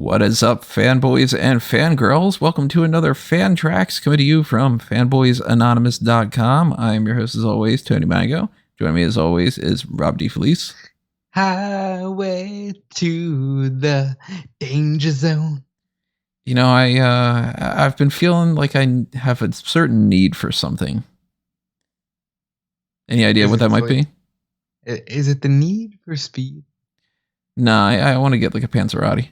What is up, fanboys and fangirls? Welcome to another FanTracks coming to you from fanboysanonymous.com. I'm your host, as always, Tony Mango. Joining me, as always, is Rob DeFelice. Highway to the danger zone. You know, I've been feeling like I have a certain need for something. Any idea what that might be? Is it the need for speed? Nah, I want to get like a Panzerati.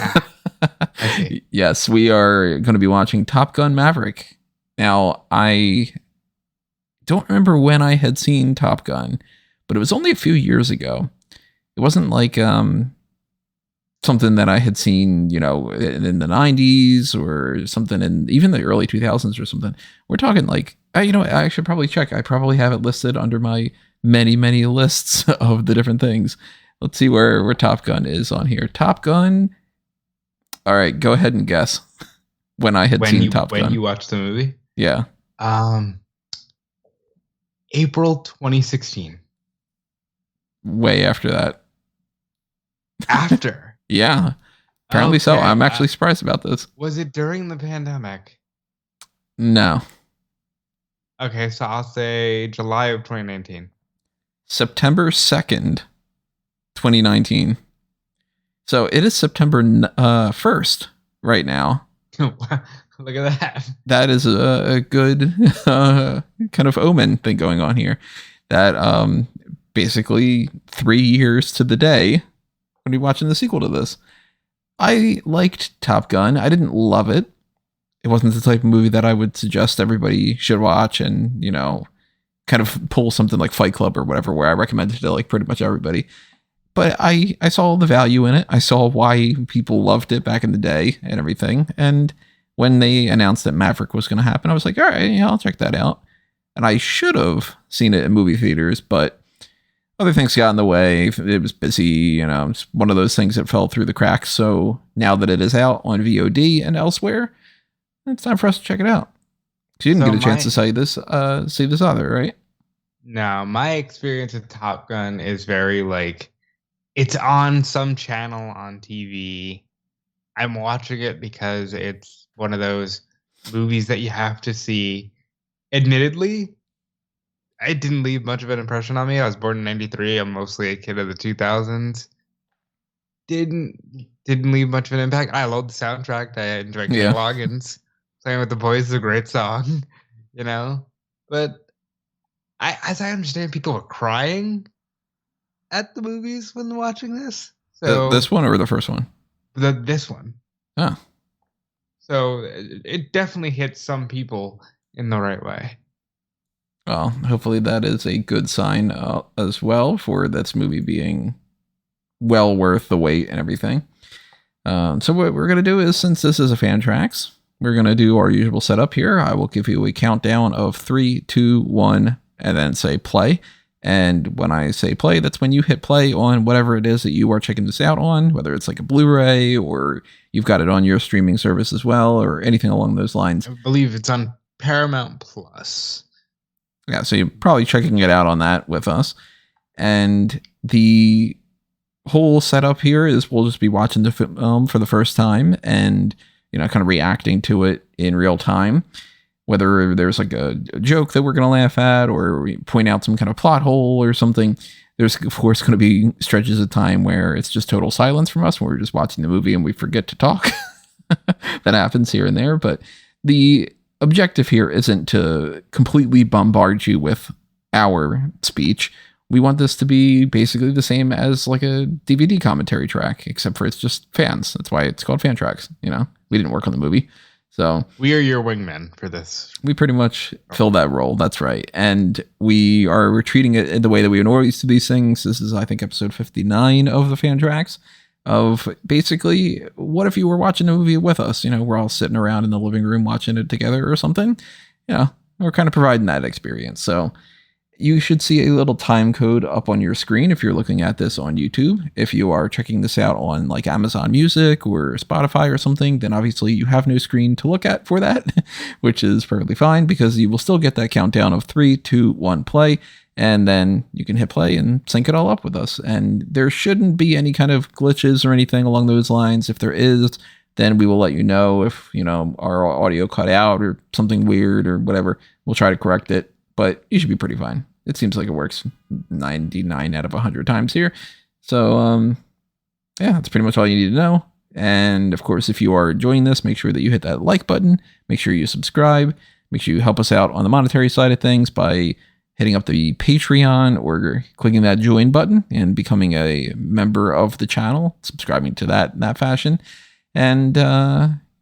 Okay. Yes, we are going to be watching Top Gun Maverick. Now, I don't remember when I had seen Top Gun, but it was only a few years ago. It wasn't like something that I had seen, you know, in the 90s or something in even the early 2000s or something. We're talking like, I should probably check. I probably have it listed under my many, many lists of the different things. Let's see where Top Gun is on here. Top Gun. All right, go ahead and guess when I had seen Top Gun. When you watched the movie? Yeah. April 2016. Way after that. After? Yeah. Apparently so. I'm actually surprised about this. Was it during the pandemic? No. Okay, so I'll say July of 2019. September 2nd, 2019. So it is September 1st right now. Look at that. That is a good kind of omen thing going on here. That basically 3 years to the day when we're watching the sequel to this. I liked Top Gun. I didn't love it. It wasn't the type of movie that I would suggest everybody should watch and, you know, kind of pull something like Fight Club or whatever, where I recommended it to like pretty much everybody. But I saw the value in it. I saw why people loved it back in the day and everything. And when they announced that Maverick was going to happen, I was like, all right, yeah, I'll check that out. And I should have seen it in movie theaters, but other things got in the way. It was busy, you know, it's one of those things that fell through the cracks. So now that it is out on VOD and elsewhere, it's time for us to check it out. So you didn't get a chance to see this other, right? No, my experience with Top Gun is very like, it's on some channel on TV. I'm watching it because it's one of those movies that you have to see. Admittedly, it didn't leave much of an impression on me. I was born in 93. I'm mostly a kid of the 2000s. Didn't leave much of an impact. I love the soundtrack. I enjoy Kenny Loggins. Playing with the Boys is a great song, you know? But as I understand, people are crying at the movies when watching this. So this one or the first one? This one. Oh. So it definitely hits some people in the right way. Well, hopefully that is a good sign as well for this movie being well worth the wait and everything. So what we're going to do is, since this is a FanTracks, we're going to do our usual setup here. I will give you a countdown of 3, 2, 1, and then say play. And when I say play, that's when you hit play on whatever it is that you are checking this out on, whether it's like a Blu-ray or you've got it on your streaming service as well, or anything along those lines. I believe it's on Paramount Plus. Yeah, so you're probably checking it out on that with us. And the whole setup here is we'll just be watching the film for the first time and, you know, kind of reacting to it in real time. Whether there's like a joke that we're going to laugh at or we point out some kind of plot hole or something, there's, of course, going to be stretches of time where it's just total silence from us when we're just watching the movie and we forget to talk. That happens here and there. But the objective here isn't to completely bombard you with our speech. We want this to be basically the same as like a DVD commentary track, except for it's just fans. That's why it's called FanTracks. You know, we didn't work on the movie. So we are your wingmen for this. We pretty much fill that role. That's right. And we are treating it in the way that we always do these things. This is, I think, episode 59 of the FanTracks, of basically, what if you were watching a movie with us? You know, we're all sitting around in the living room watching it together or something. You know, we're kind of providing that experience. So you should see a little time code up on your screen if you're looking at this on YouTube. If you are checking this out on like Amazon Music or Spotify or something, then obviously you have no screen to look at for that, which is perfectly fine because you will still get that countdown of 3, 2, 1, play. And then you can hit play and sync it all up with us. And there shouldn't be any kind of glitches or anything along those lines. If there is, then we will let you know if, our audio cut out or something weird or whatever. We'll try to correct it, but you should be pretty fine. It seems like it works 99 out of 100 times here. So, yeah, that's pretty much all you need to know. And of course, if you are enjoying this, make sure that you hit that like button. Make sure you subscribe. Make sure you help us out on the monetary side of things by hitting up the Patreon or clicking that join button and becoming a member of the channel, subscribing to that in that fashion, and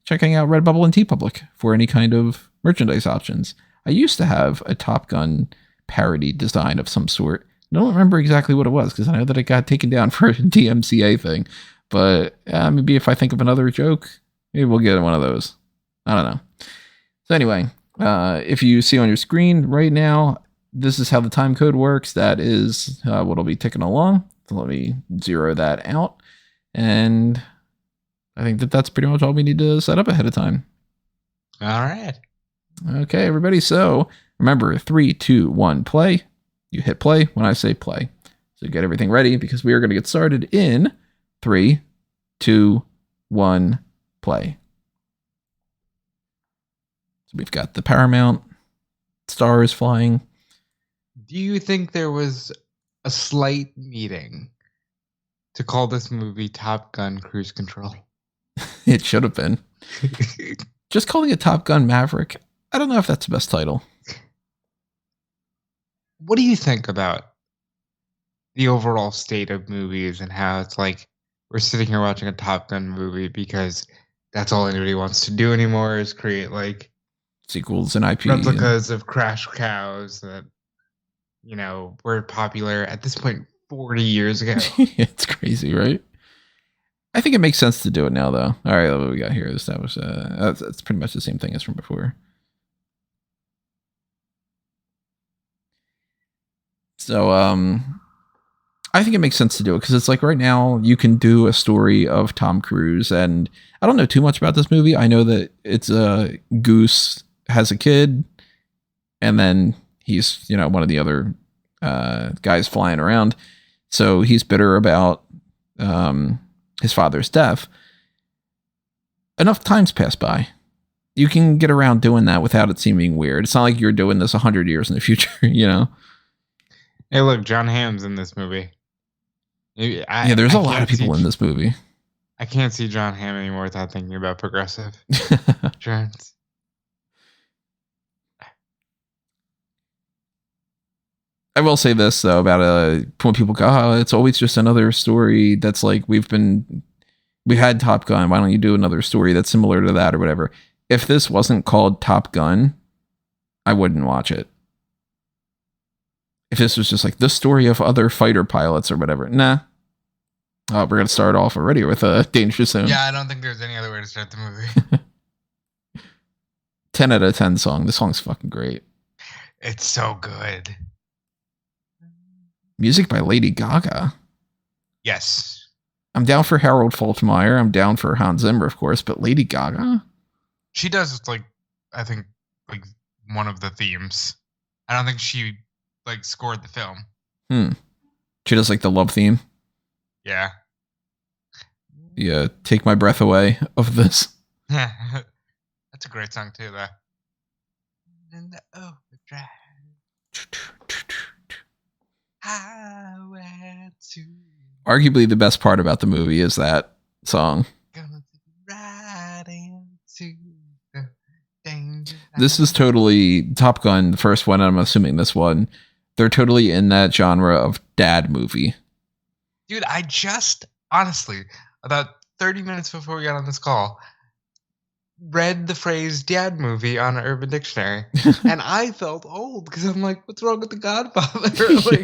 checking out Redbubble and TeePublic for any kind of merchandise options. I used to have a Top Gun parody design of some sort. I don't remember exactly what it was because I know that it got taken down for a DMCA thing. But maybe if I think of another joke, maybe we'll get one of those. I don't know. So anyway, if you see on your screen right now, this is how the time code works. That is what'll be ticking along. So let me zero that out. And I think that that's pretty much all we need to set up ahead of time. All right. Okay, everybody. So remember, 3, 2, 1, play. You hit play when I say play. So get everything ready because we are going to get started in 3, 2, 1, play. So we've got the Paramount, stars flying. Do you think there was a slight meeting to call this movie Top Gun Cruise Control? It should have been. Just calling it Top Gun Maverick, I don't know if that's the best title. What do you think about the overall state of movies and how it's like we're sitting here watching a Top Gun movie because that's all anybody wants to do anymore is create like sequels and IP replicas of Crash Cows that were popular at this point 40 years ago. It's crazy, right? I think it makes sense to do it now, though. All right, what we got here? That was that's pretty much the same thing as from before. So, I think it makes sense to do it because it's like right now you can do a story of Tom Cruise, and I don't know too much about this movie. I know that it's Goose has a kid, and then he's one of the other guys flying around, so he's bitter about his father's death. Enough times pass by. You can get around doing that without it seeming weird. It's not like you're doing this 100 years in the future, Hey, look, John Hamm's in this movie. There's a lot of people in this movie. I can't see John Hamm anymore without thinking about Progressive insurance. I will say this though about when people go, oh, it's always just another story that's like we had Top Gun. Why don't you do another story that's similar to that or whatever? If this wasn't called Top Gun, I wouldn't watch it. If this was just like the story of other fighter pilots or whatever, nah. Oh, we're gonna start off already with a Danger Zone. Yeah, I don't think there's any other way to start the movie. 10 out of 10 song. This song's fucking great. It's so good. Music by Lady Gaga. Yes. I'm down for Harold Faltermeyer. I'm down for Hans Zimmer, of course, but Lady Gaga? She does I think one of the themes. I don't think she scored the film. She does the love theme. Yeah. Yeah, Take My Breath Away of this. That's a great song too, though. In the overdrive. Highway to. Arguably the best part about the movie is that song. Right into the danger. This is totally Top Gun, the first one, I'm assuming this one. They're totally in that genre of dad movie. Dude, I just, honestly, about 30 minutes before we got on this call, read the phrase dad movie on Urban Dictionary. And I felt old because I'm like, what's wrong with The Godfather?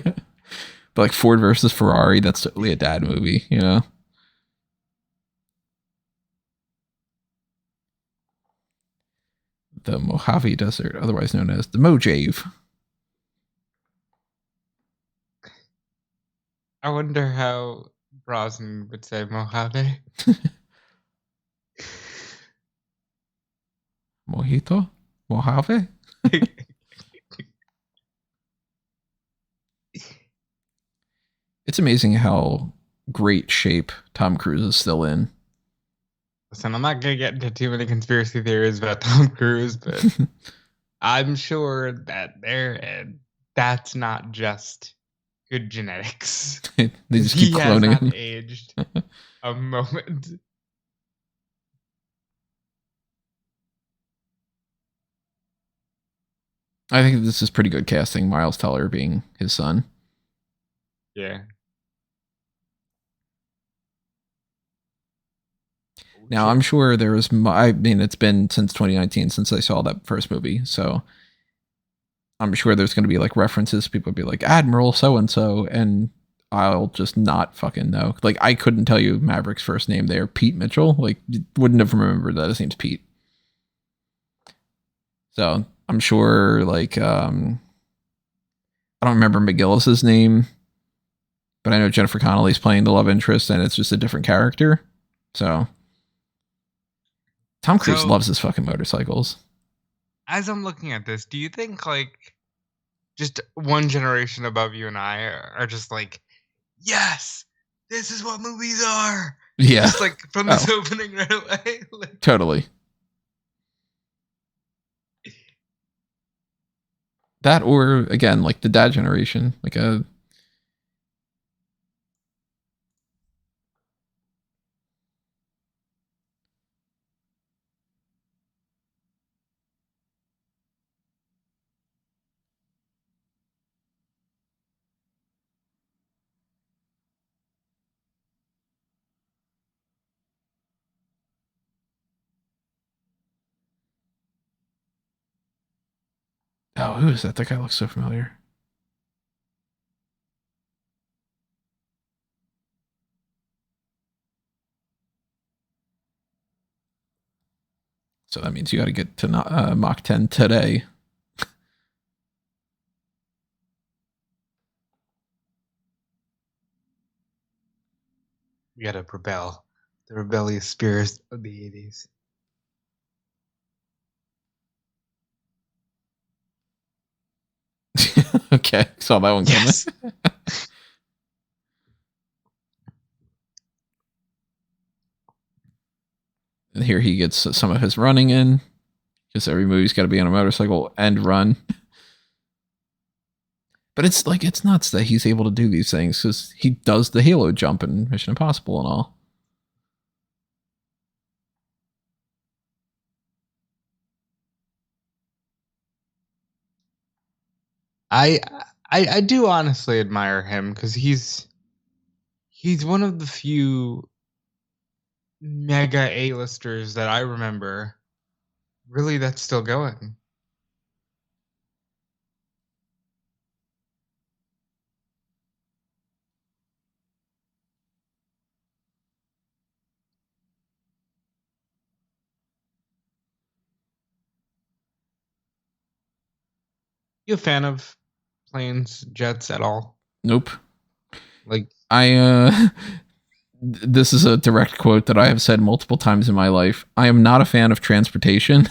Yeah. But Ford versus Ferrari, that's totally a dad movie, The Mojave Desert, otherwise known as the Mojave. I wonder how Brosnan would say Mojave. Mojito? Mojave? It's amazing how great shape Tom Cruise is still in. Listen, I'm not gonna get into too many conspiracy theories about Tom Cruise, but I'm sure that that's not just good genetics. They just keep He has cloning not him. aged a moment. I think this is pretty good casting, Miles Teller being his son. Yeah. Now, I'm sure there was, I mean, it's been since 2019 since I saw that first movie. So I'm sure there's going to be like references. People be like, Admiral so and so. And I'll just not fucking know. Like, I couldn't tell you Maverick's first name there, Pete Mitchell. Like, wouldn't have remembered that his name's Pete. So I'm sure, like, I don't remember McGillis's name, but I know Jennifer Connelly's playing the love interest and it's just a different character. So Tom Cruise loves his fucking motorcycles. As I'm looking at this, do you think like just one generation above you and I are just like, yes, this is what movies are? Yeah. Just like from this opening right away. Like, totally. That or again, like the dad generation, like a oh, who is that? That guy looks so familiar. So that means you got to get to Mach 10 today. we gotta propel the rebellious spirits of the 80s. Okay, saw that one coming. Yes. And here he gets some of his running in, because every movie's got to be on a motorcycle and run. But it's like, it's nuts that he's able to do these things because he does the Halo jump in Mission Impossible and all. I do honestly admire him because he's one of the few mega A-listers that I remember really that's still going. You a fan of planes, jets at all? Nope. Like, this is a direct quote that I have said multiple times in my life. I am not a fan of transportation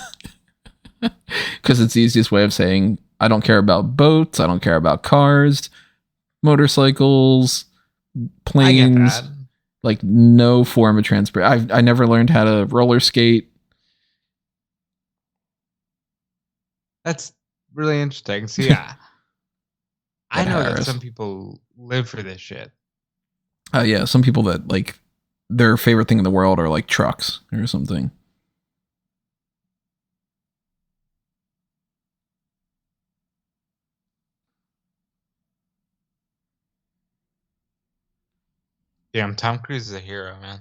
because it's the easiest way of saying I don't care about boats. I don't care about cars, motorcycles, planes. Like no form of transport. I never learned how to roller skate. that's really interesting. So yeah, I know that some people live for this shit. Yeah, some people that like their favorite thing in the world are like trucks or something. Damn, Tom Cruise is a hero, man.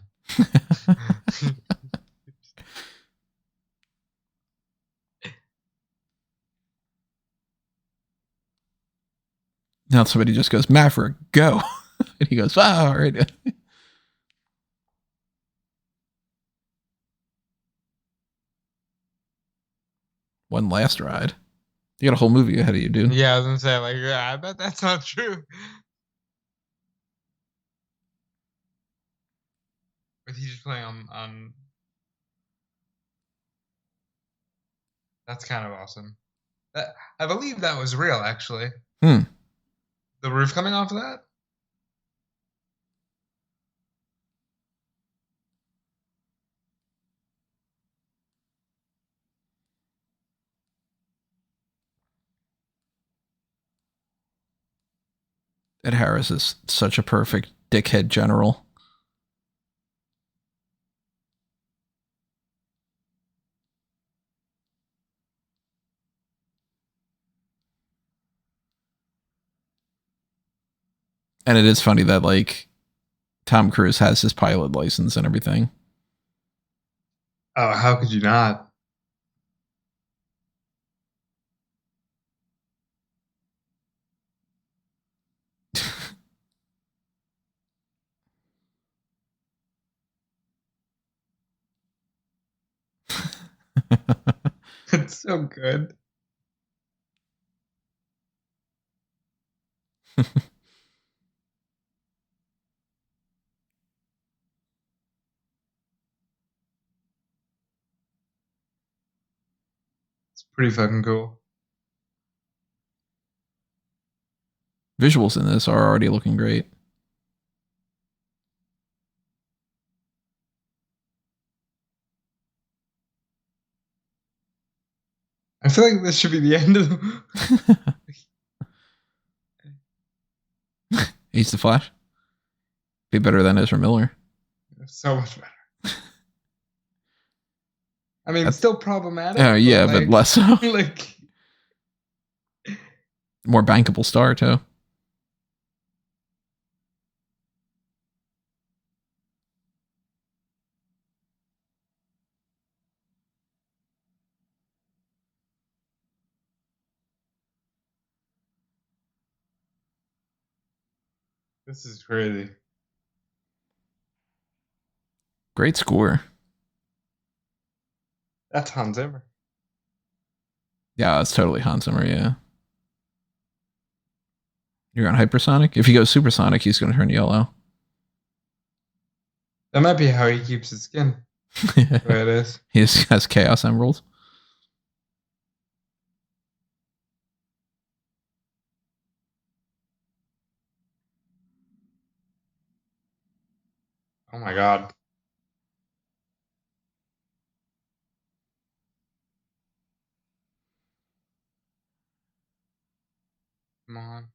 Now somebody just goes, Maverick, go. And he goes, wow, all right. One last ride. You got a whole movie ahead of you, dude. Yeah, I was gonna say, like, yeah, I bet that's not true. If he's just playing on that's kind of awesome. That I believe that was real, actually. Hmm. The roof coming off of that? Ed Harris is such a perfect dickhead general. And it is funny that like Tom Cruise has his pilot license and everything. Oh, how could you not? It's so good. It's pretty fucking cool. Visuals in this are already looking great. I feel like this should be the end of He's the Flash. Be better than Ezra Miller. so much better. I mean, it's still problematic. Yeah, but less so. Like, More bankable star too. this is crazy. Great score. That's Hans Zimmer. Yeah, that's totally Hans Zimmer. Yeah. You're on hypersonic. If he goes supersonic, he's going to turn yellow. That might be how he keeps his skin. The way it is. He has Chaos Emeralds. Oh my god. Come on.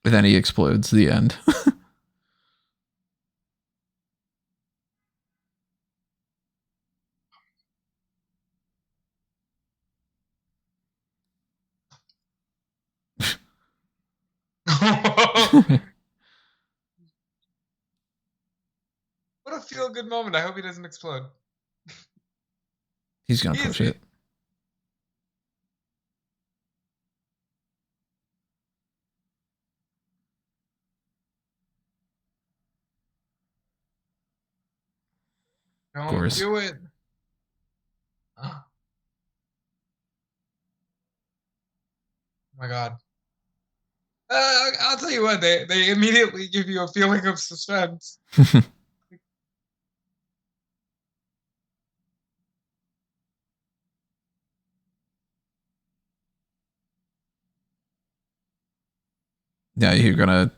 And then he explodes. The end. What a feel good moment. I hope he doesn't explode. He's going to push it. Don't Course. do it. Oh my god. I'll tell you what, they immediately give you a feeling of suspense. Yeah, you're going to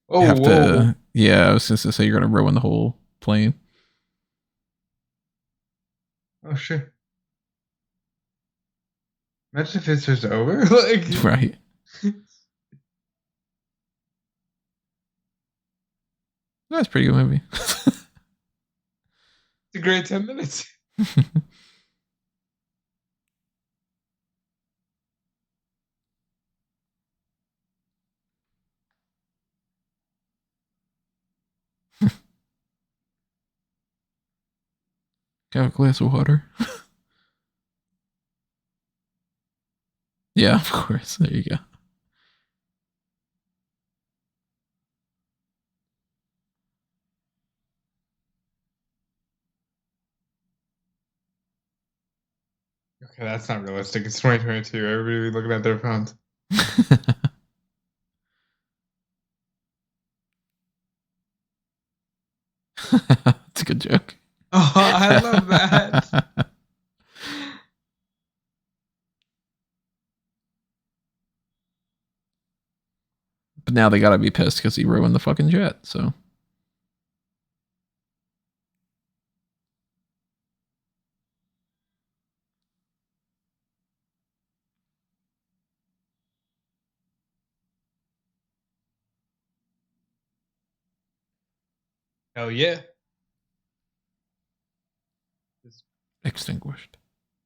Oh, have whoa. to. Yeah, I was just going to say you're going to ruin the whole plane. Oh, shit. Imagine if it's just over. Like, Right. That's a pretty good movie. it's a great 10 minutes. Have a glass of water. Yeah, of course. There you go. That's not realistic. It's 2022. Everybody looking at their phones. It's a good joke. Oh, I love that. But now they gotta be pissed because he ruined the fucking jet. So Hell yeah. extinguished.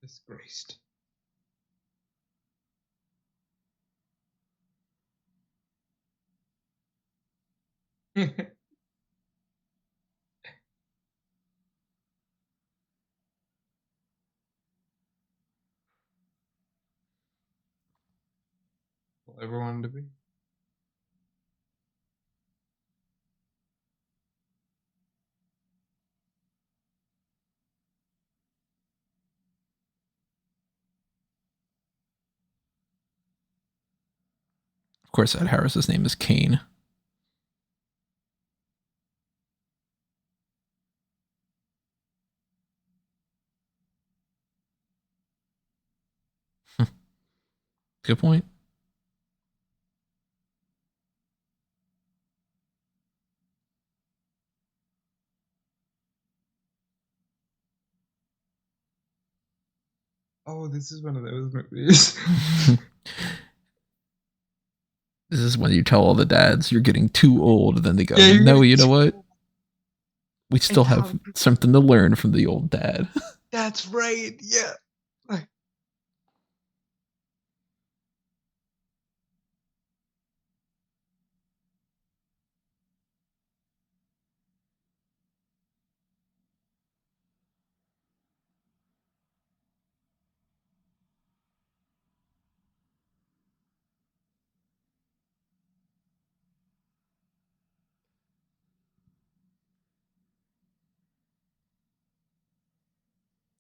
Disgraced. Well, everyone to be. Of course, Ed Harris's name is Kane. Good point. Oh, this is one of those movies. This is when you tell all the dads you're getting too old, and then they go, Yeah, "No, you know what? We still have Tom, something to learn from the old dad." that's right. Yeah.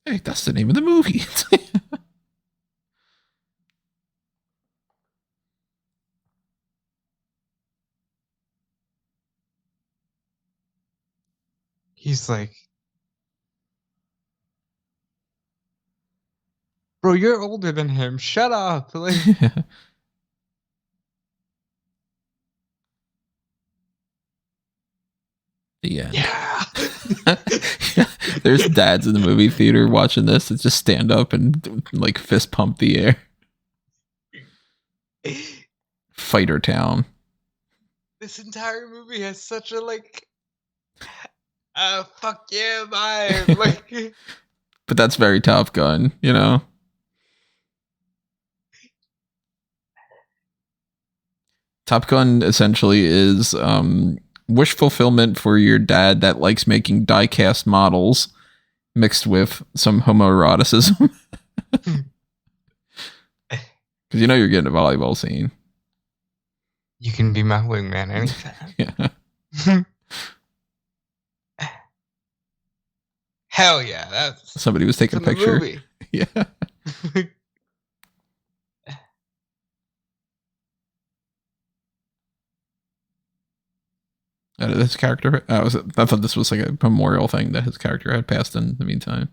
Hey, that's the name of the movie. He's like, bro, you're older than him. Shut up. Like, The end. yeah. There's dads in the movie theater watching this that just stand up and like fist pump the air. Fighter Town. This entire movie has such a like fuck yeah vibe. Like, But that's very Top Gun, you know? Top Gun essentially is wish fulfillment for your dad that likes making die-cast models mixed with some homoeroticism. Because you know you're getting a volleyball scene. you can be my wingman anytime. Yeah. Hell yeah, that's Somebody was taking a from the picture. movie. Yeah. His character. I thought this was like a memorial thing that his character had passed in the meantime.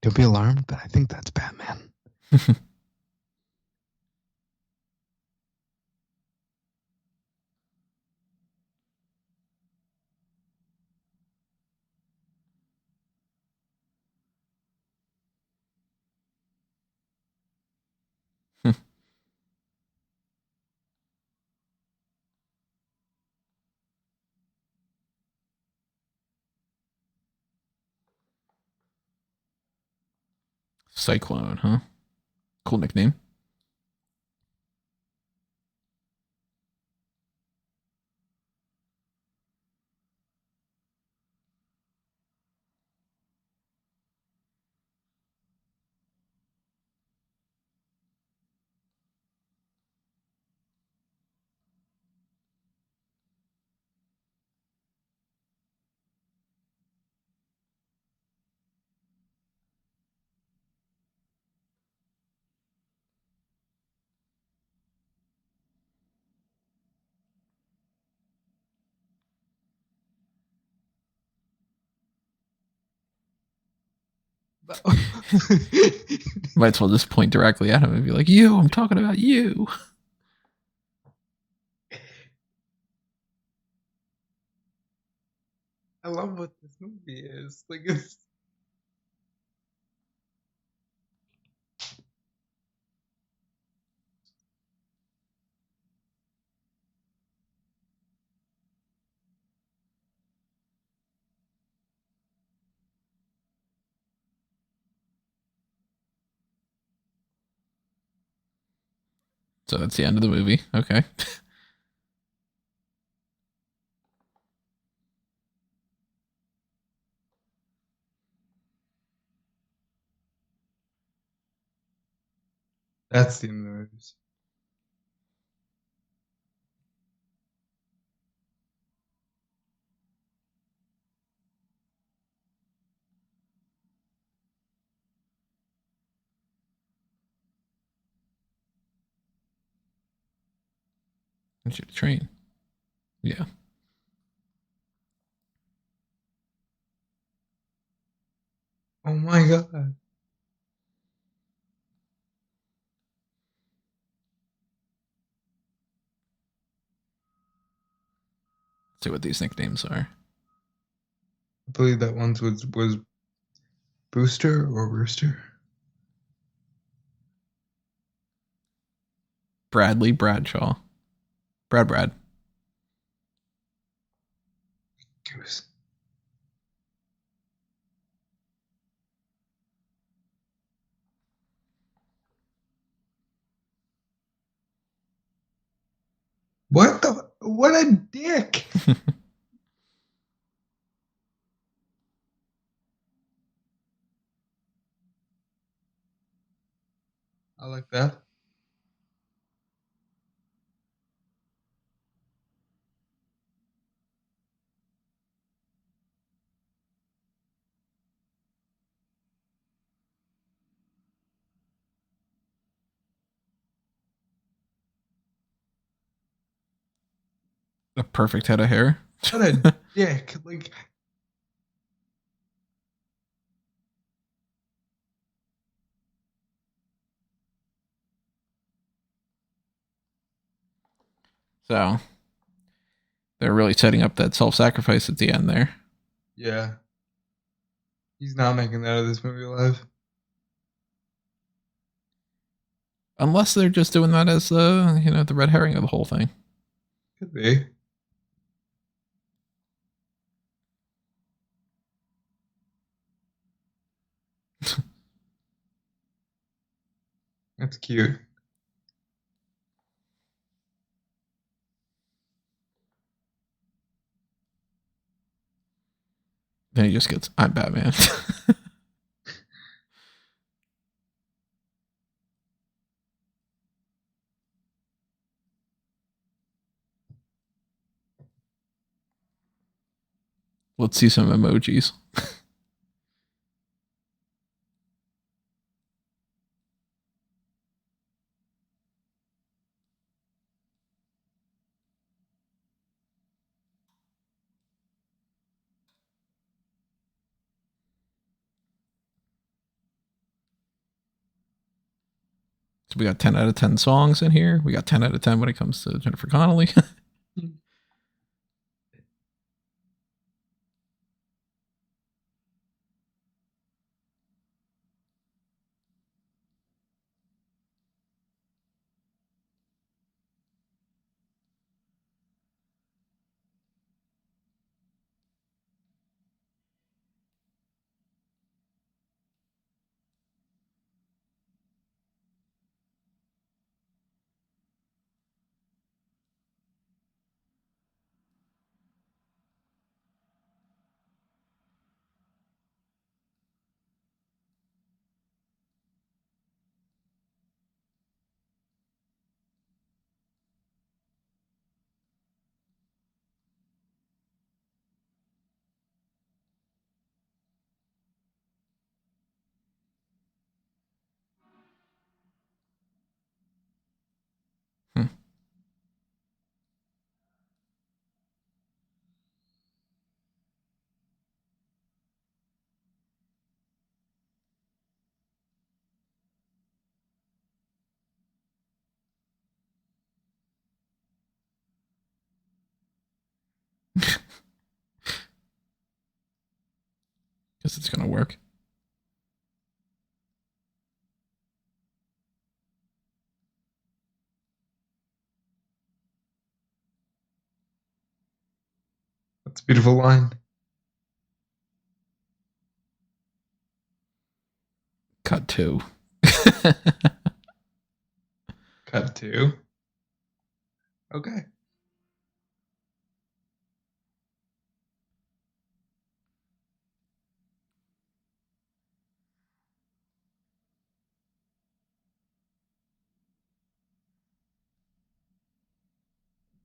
Don't be alarmed, but I think that's Batman. Cyclone, huh? Cool nickname. Might as well just point directly at him and be like, "You, I'm talking about you." I love what this movie is. Like it's So that's the end of the movie. Okay. that's the news. I should train. Yeah. Oh my god. See what these nicknames are. I believe that one was Booster or Rooster. Bradley Bradshaw. Brad. Goose. What a dick. I like that. A perfect head of hair. What a dick. Like So they're really setting up that self-sacrifice at the end there. yeah. He's not making it out of this movie alive. Unless they're just doing that as the red herring of the whole thing. Could be. That's cute. Then he just gets, "I'm Batman." Let's see some emojis. So we got 10 out of 10 songs in here. We got 10 out of 10 when it comes to Jennifer Connelly. Guess it's gonna work. That's a beautiful line. Cut two. Cut to. Okay.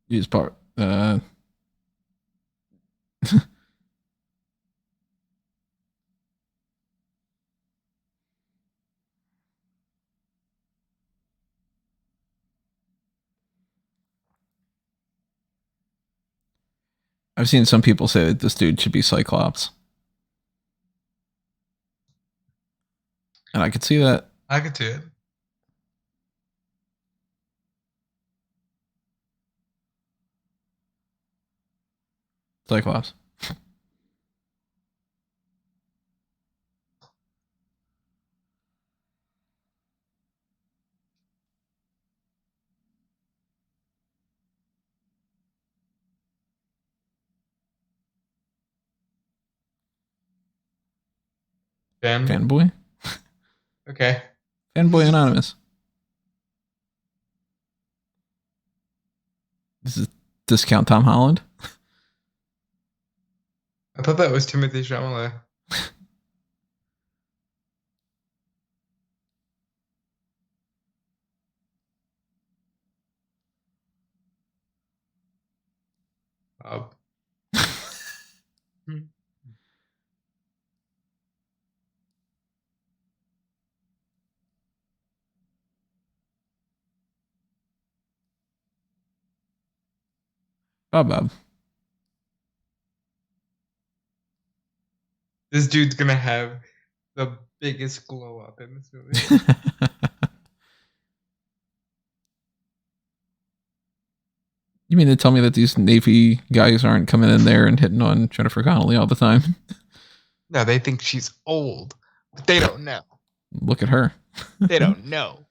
Use part. I've seen some people say that this dude should be Cyclops. And I could see that. I could see it. Cyclops. Fanboy? Okay. Fanboy Anonymous. This is discount Tom Holland. I thought that was Timothy Chalamet. Bob. Bob. This dude's gonna have the biggest glow up in this movie. You mean to tell me that these Navy guys aren't coming in there and hitting on Jennifer Connelly all the time? No, they think she's old, but they don't know. Look at her. They don't know.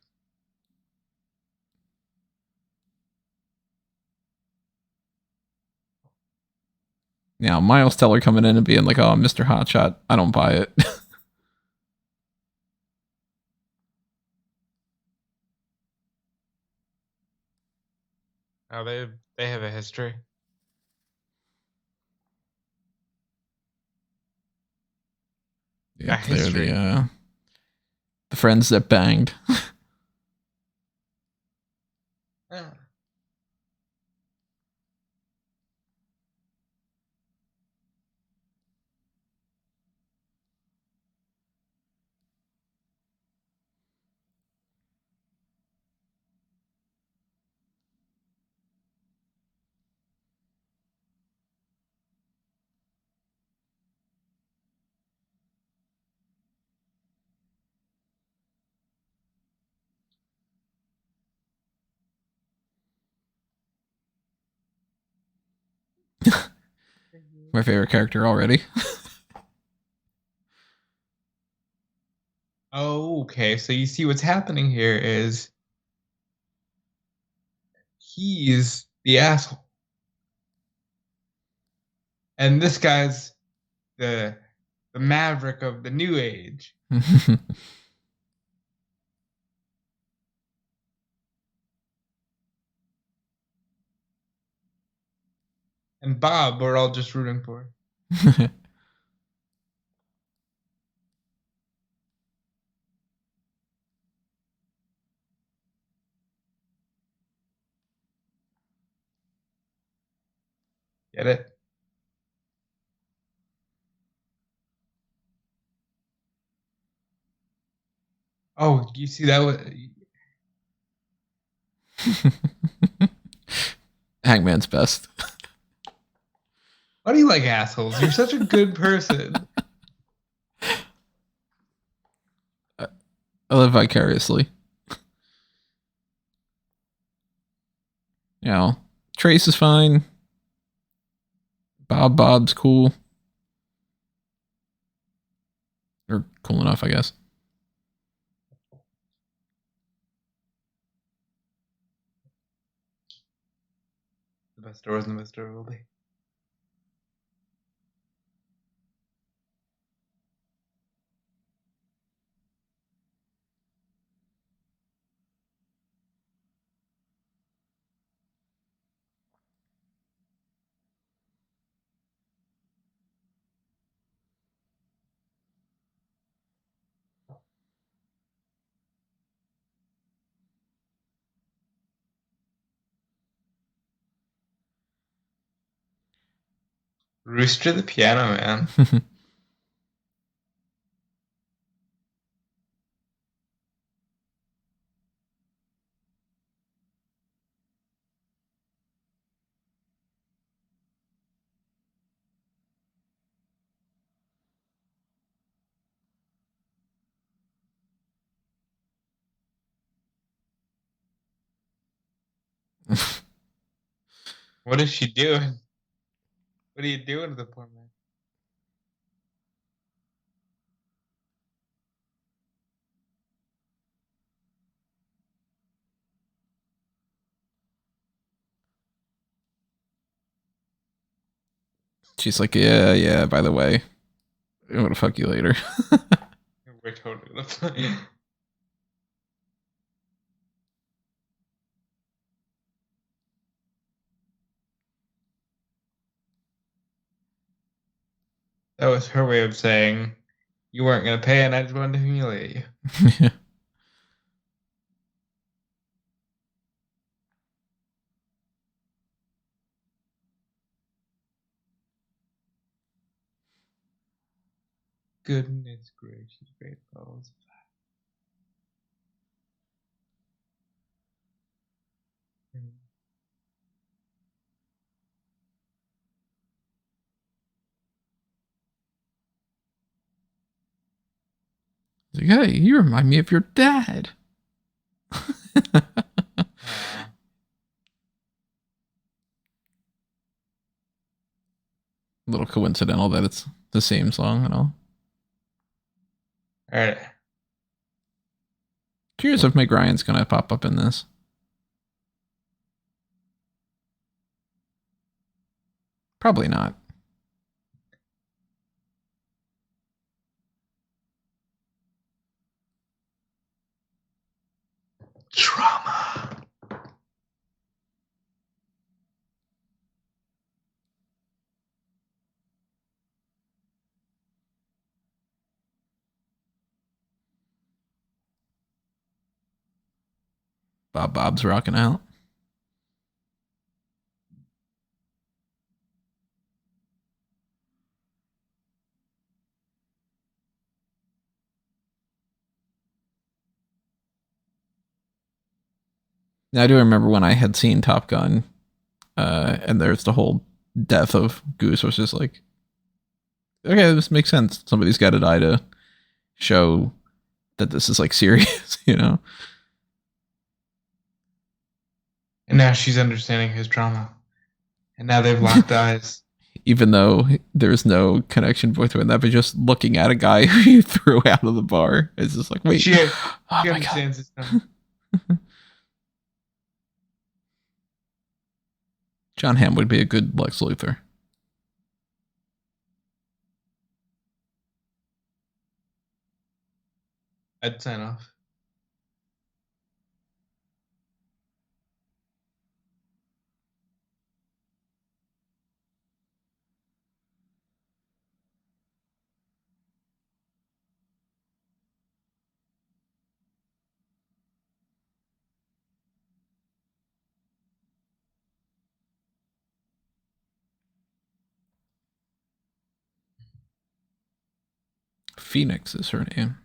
Now, Miles Teller coming in and being like, oh, Mr. Hotshot. I don't buy it. Oh, they have a history. Yeah, they're the friends that banged. Yeah. My favorite character already. Oh, okay. So you see what's happening here is he's the asshole. And this guy's the Maverick of the new age. And Bob, we're all just rooting for. Get it? Oh, you see that? Hangman's best. Why do you like assholes? You're such a good person. I live vicariously. You know, Trace is fine. Bob's cool. or cool enough, I guess. The best store is the best store will be. Rooster the piano man. What is she doing? What are you doing to the poor man? She's like, yeah, yeah. By the way, I'm gonna fuck you later. We're totally gonna play. That was her way of saying you weren't gonna pay and I just wanted to humiliate you. Goodness gracious, great balls. Like, hey, you remind me of your dad. A little coincidental that it's the same song and all. All right. Curious if Meg Ryan's gonna pop up in this. Probably not. Trauma. Bob's rocking out. Now, I do remember when I had seen Top Gun, and there's the whole death of Goose. Was just like, okay, this makes sense. Somebody's got to die to show that this is like serious, you know? And now she's understanding his trauma. And now they've locked eyes. Even though there's no connection between that, but just looking at a guy who you threw out of the bar, it's just like, wait, She oh my understands his trauma. John Hamm would be a good Lex Luthor. I'd sign off. Phoenix is her name.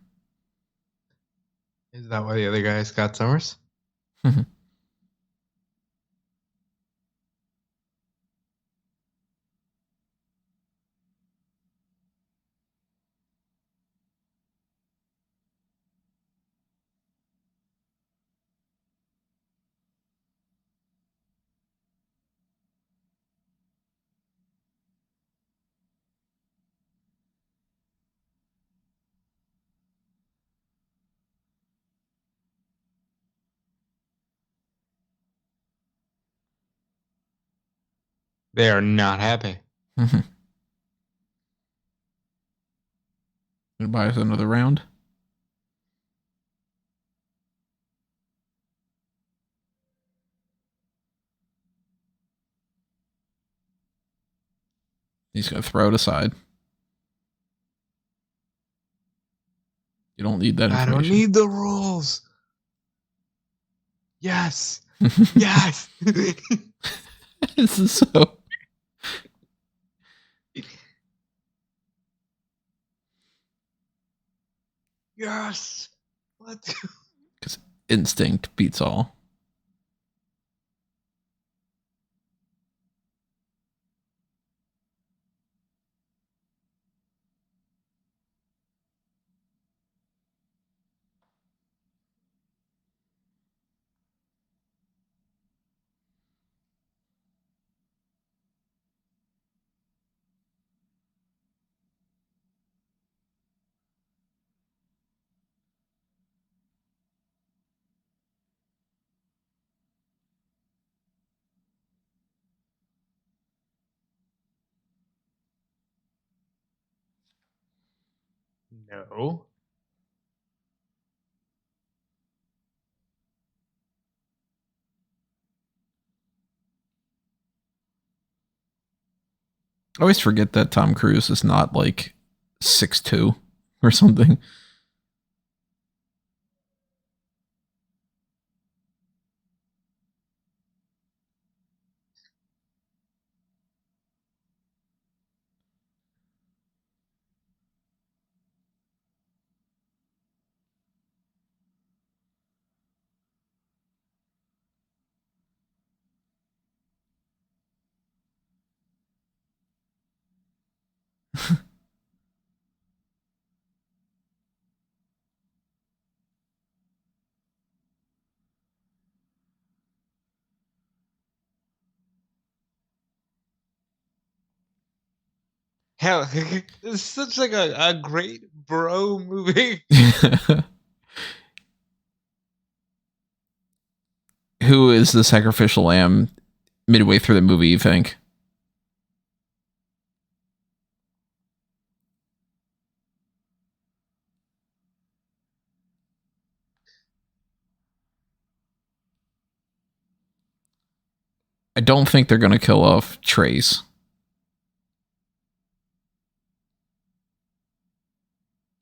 Is that why the other guy is Scott Summers? They are not happy. Gonna buy us another round. He's gonna throw it aside. You don't need that I don't information. need the rules. Yes. Yes. This is so. Yes. Let's go. Because instinct beats all. No. I always forget that Tom Cruise is not like 6'2" or something. Hell, it's such like a great bro movie. Who is the sacrificial lamb midway through the movie, you think? I don't think they're going to kill off Trace.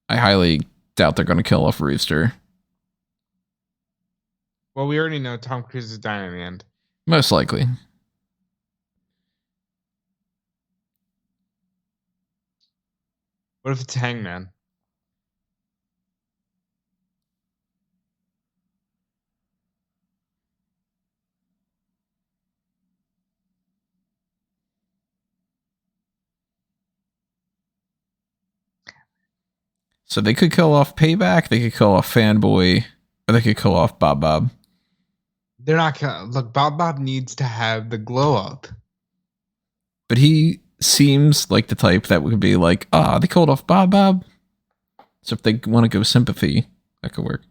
I highly doubt they're going to kill off Rooster. Well, we already know Tom Cruise is dying in the end. Most likely. What if it's Hangman? So they could kill off Payback, they could kill off Fanboy, or they could kill off Bob Bob. They're not gonna look. Bob needs to have the glow up. But he seems like the type that would be like, they killed off Bob Bob. So if they want to go sympathy, that could work.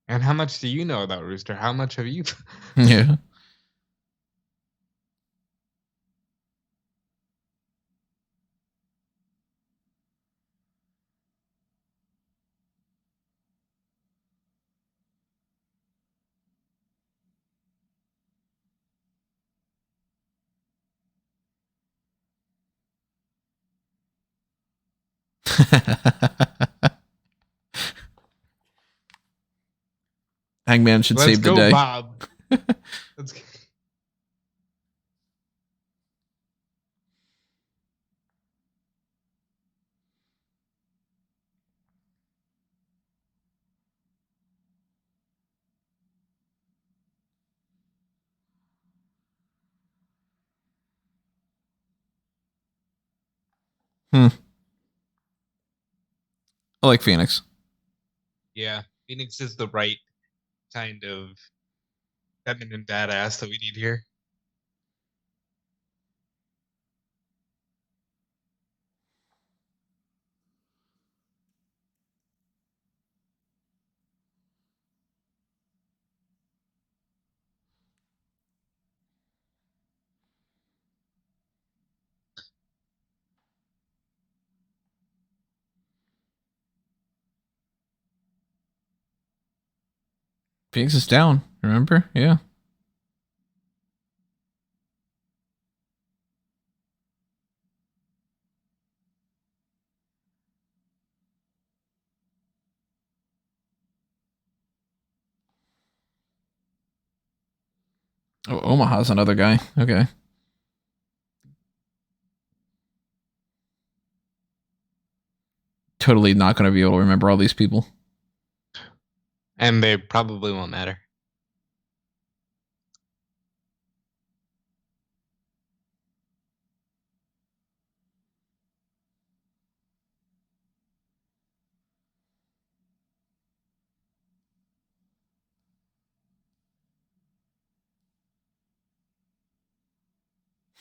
And how much do you know about Rooster? How much have you? Yeah. Hangman should Let's save the go, day. Bob. Let's. Hmm. I like Phoenix. Yeah, Phoenix is the right kind of feminine badass that we need here. Phoenix is down. Remember? Yeah. Oh, Omaha's another guy. Okay. Totally not going to be able to remember all these people. And they probably won't matter.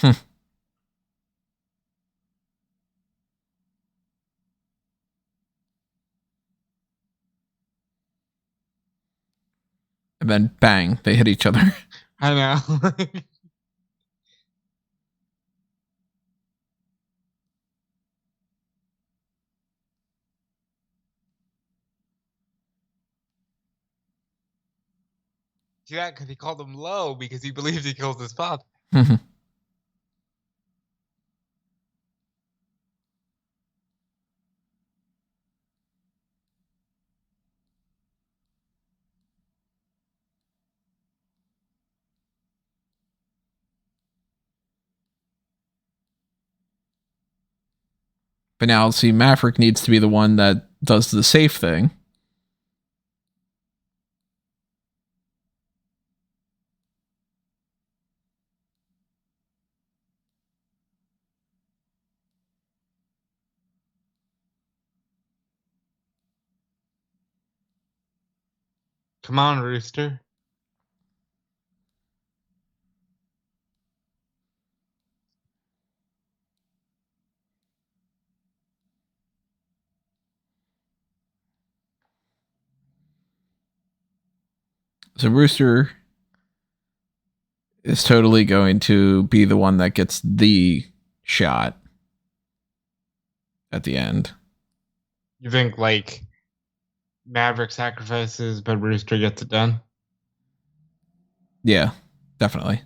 Hmm. And then bang, they hit each other. I know. See that? Because he called him low because he believes he kills his father. But now, see, Maverick needs to be the one that does the safe thing. Come on, Rooster. So Rooster is totally going to be the one that gets the shot at the end. You think, like, Maverick sacrifices, but Rooster gets it done? Yeah, definitely.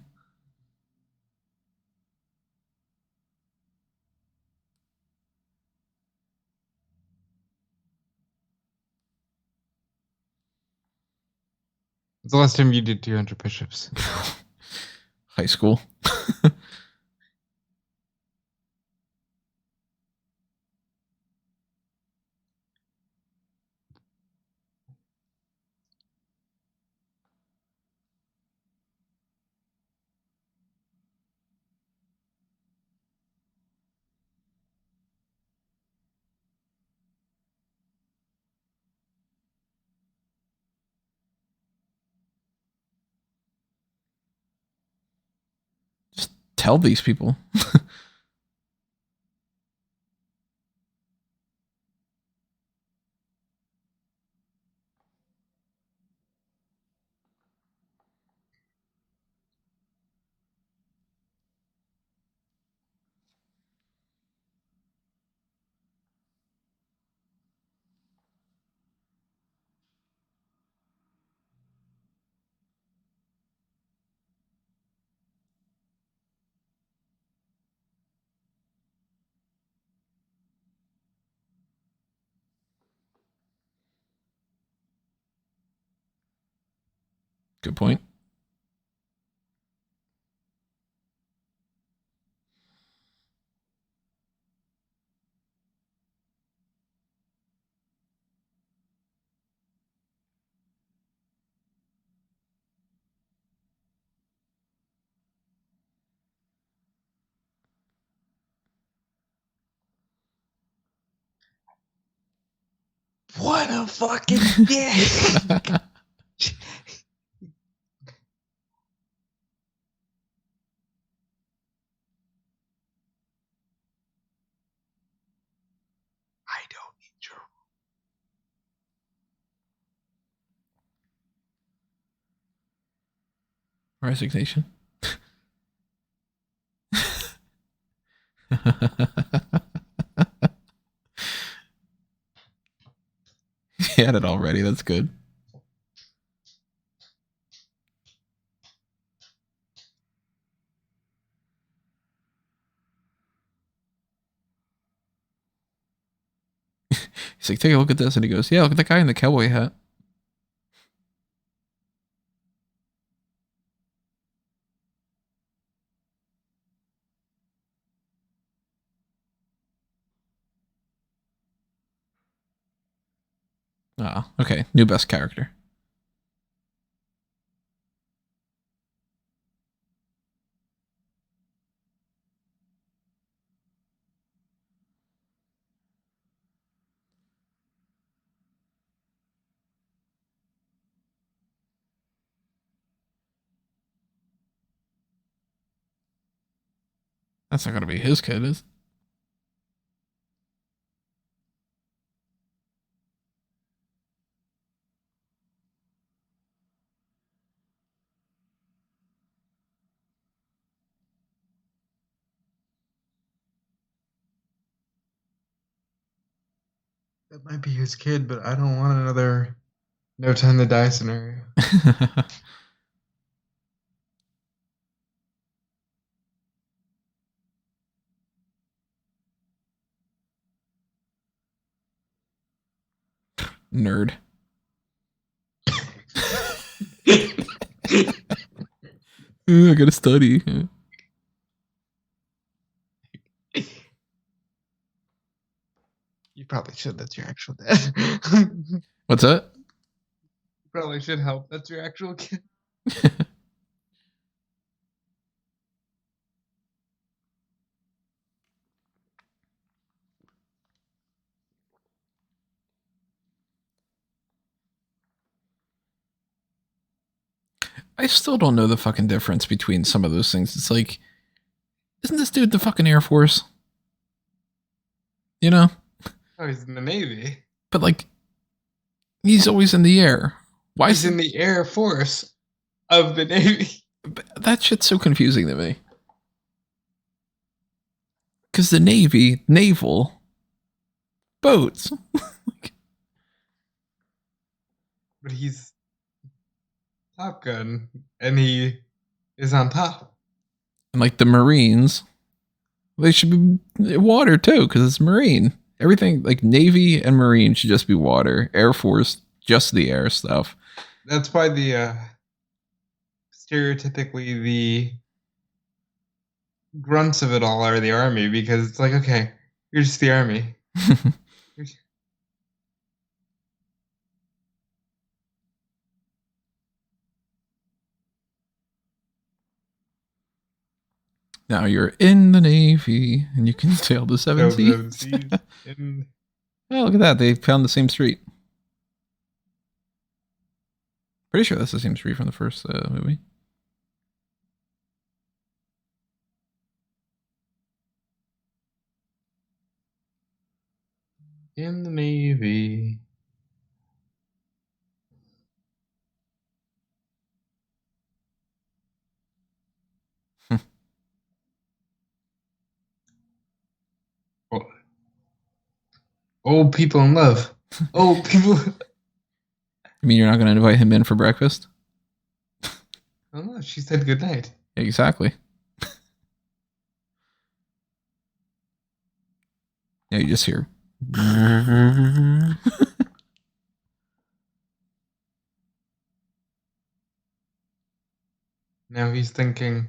It's the last time you did 200 push-ups. High school. Just tell these people. Good point. What a fucking dick! I don't need your Resignation. He had it already. That's good. He's like, take a look at this. And he goes, yeah, look at that guy in the cowboy hat. Ah, okay. New best character. That's not going to be his kid, is it? That might be his kid, but I don't want another No Time to Die scenario. Nerd. I gotta study. You probably should. That's your actual dad. What's that? You probably should help. That's your actual kid. I still don't know the fucking difference between some of those things. It's like, isn't this dude the fucking Air Force? You know? Oh, he's in the Navy. But like, he's always in the air. Why He's is in the Air Force of the Navy. that shit's so confusing to me? Because the Navy, naval, boats. But he's Top Gun, and he is on top. And like the Marines, they should be water too, because it's Marine. Everything like Navy and Marine should just be water. Air Force, just the air stuff. That's why the stereotypically the grunts of it all are the Army, because it's like, okay, you're just the Army. Now you're in the Navy and you can sail the seven seas. Oh, look at that. They found the same street. Pretty sure that's the same street from the first movie. In the Navy. Old people in love. Old people. You mean you're not going to invite him in for breakfast? Oh no, she said goodnight. Exactly. Yeah, you just hear. Now he's thinking,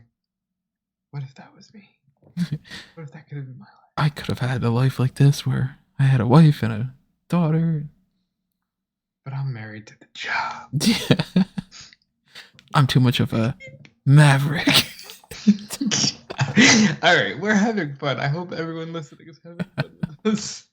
what if that was me? What if that could have been my life? I could have had a life like this where I had a wife and a daughter. But I'm married to the job. Yeah. I'm too much of a maverick. All right, we're having fun. I hope everyone listening is having fun with this.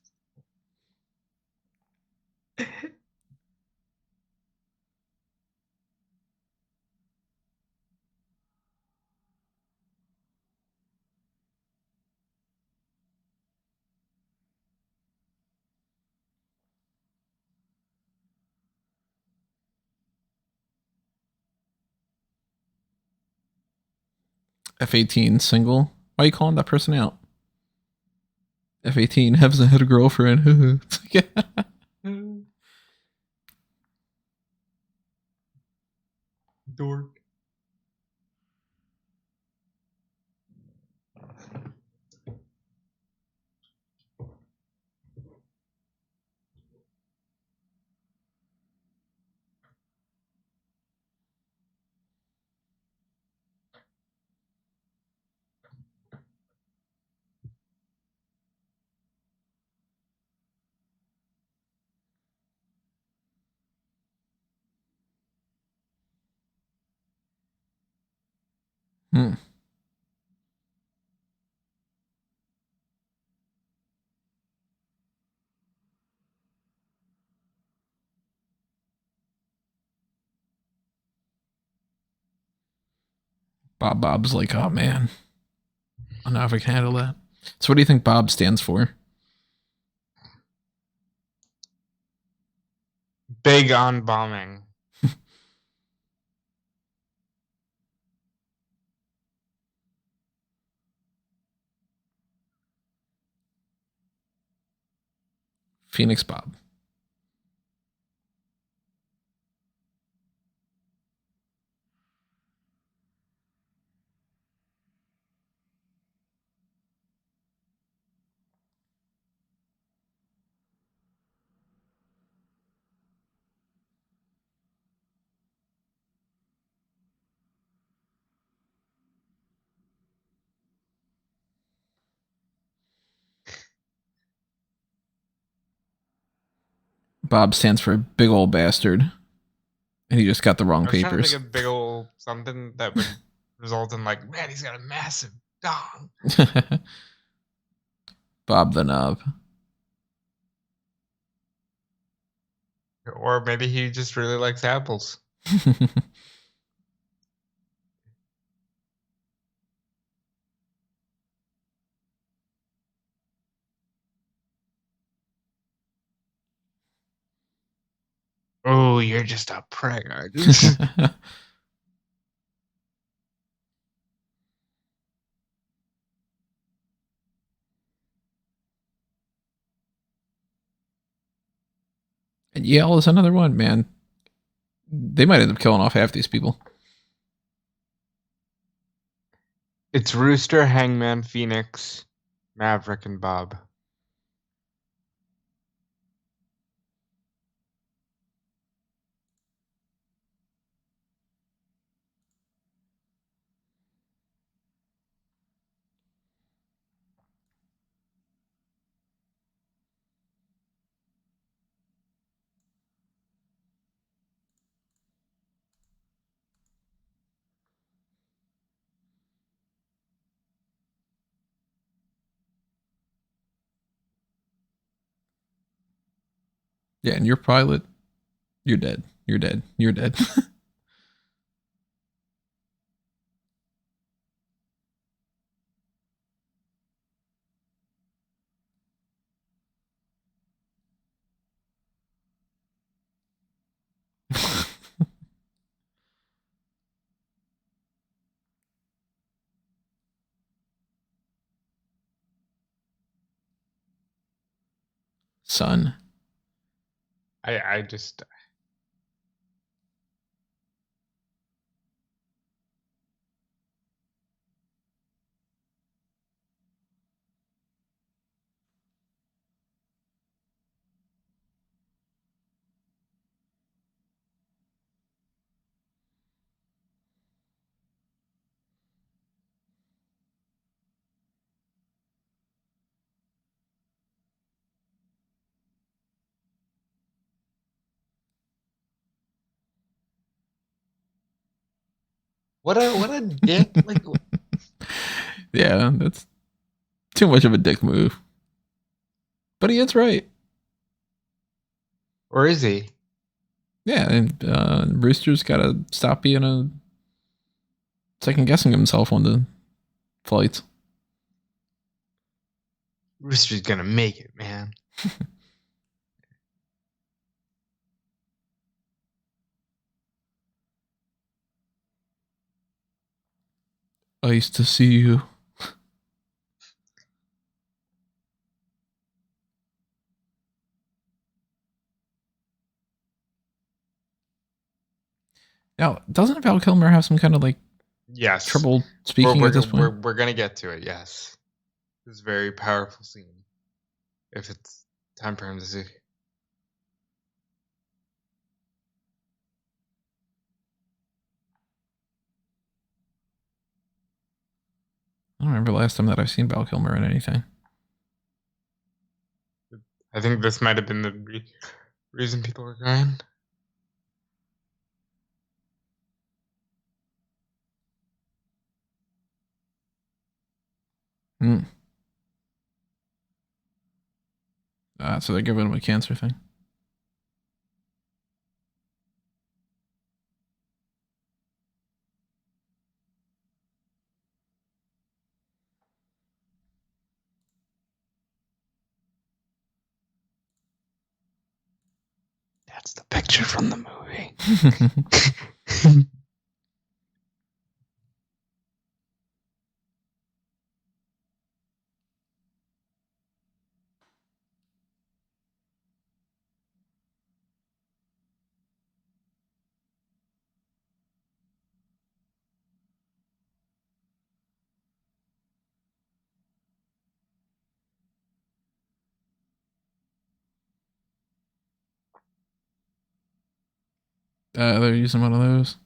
F-18 single. Why are you calling that person out? F-18 hasn't had a girlfriend. Dork. Hmm. Bob's like, oh man, I don't know if I can handle that. So what do you think Bob stands for? Big on bombing. Phoenix Bob. Bob stands for big old bastard. And he just got the wrong I was trying to papers. think of big old something that would result in like, man, he's got a massive dong. Bob the Knob. Or maybe he just really likes apples. Oh, you're just a prick, aren't you? And Yale is another one, man. They might end up killing off half these people. It's Rooster, Hangman, Phoenix, Maverick, and Bob. Yeah, and your pilot, you're dead. You're dead. You're dead. Son. I just what a dick. Like, Yeah, that's too much of a dick move. But he is right. or is he? Yeah, and Rooster's got to stop being a second guessing himself on the flights. Rooster's gonna make it, man. Nice to see you. Now, doesn't Val Kilmer have some kind of like Yes. trouble speaking at this point? We're gonna get to it, yes. This is a very powerful scene. If it's time for him to see. I don't remember the last time that I've seen Val Kilmer in anything. I think this might have been the reason people were crying. Mm. So they're giving him a cancer thing. That's the picture from the movie. They're using one of those.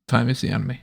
Time is the enemy.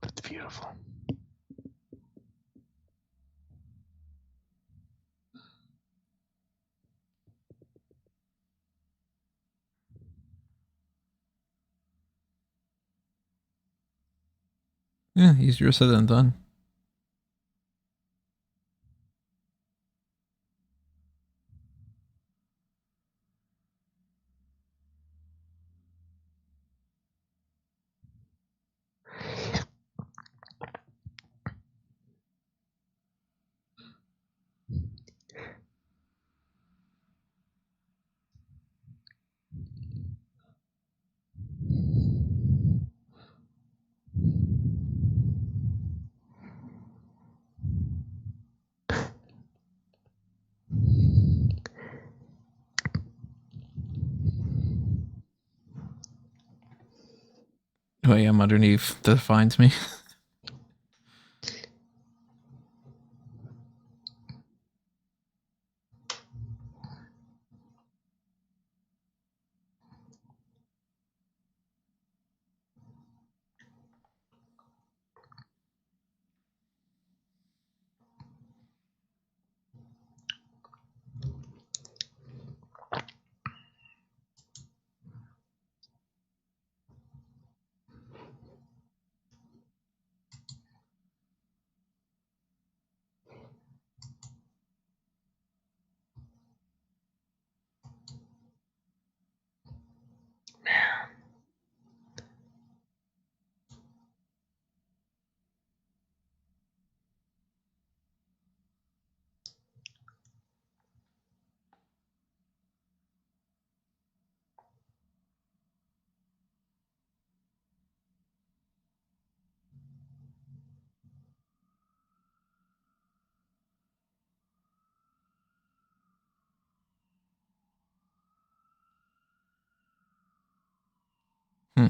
That's beautiful. Yeah, easier said than done. Who I am underneath defines me. Hmm.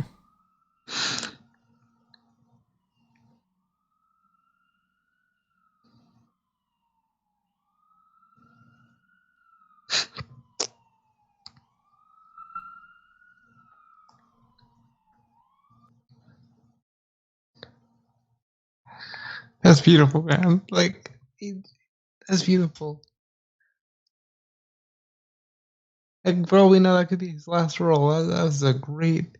That's beautiful, man. Like, that's beautiful. Like, for all we know, that could be his last role. That was a great.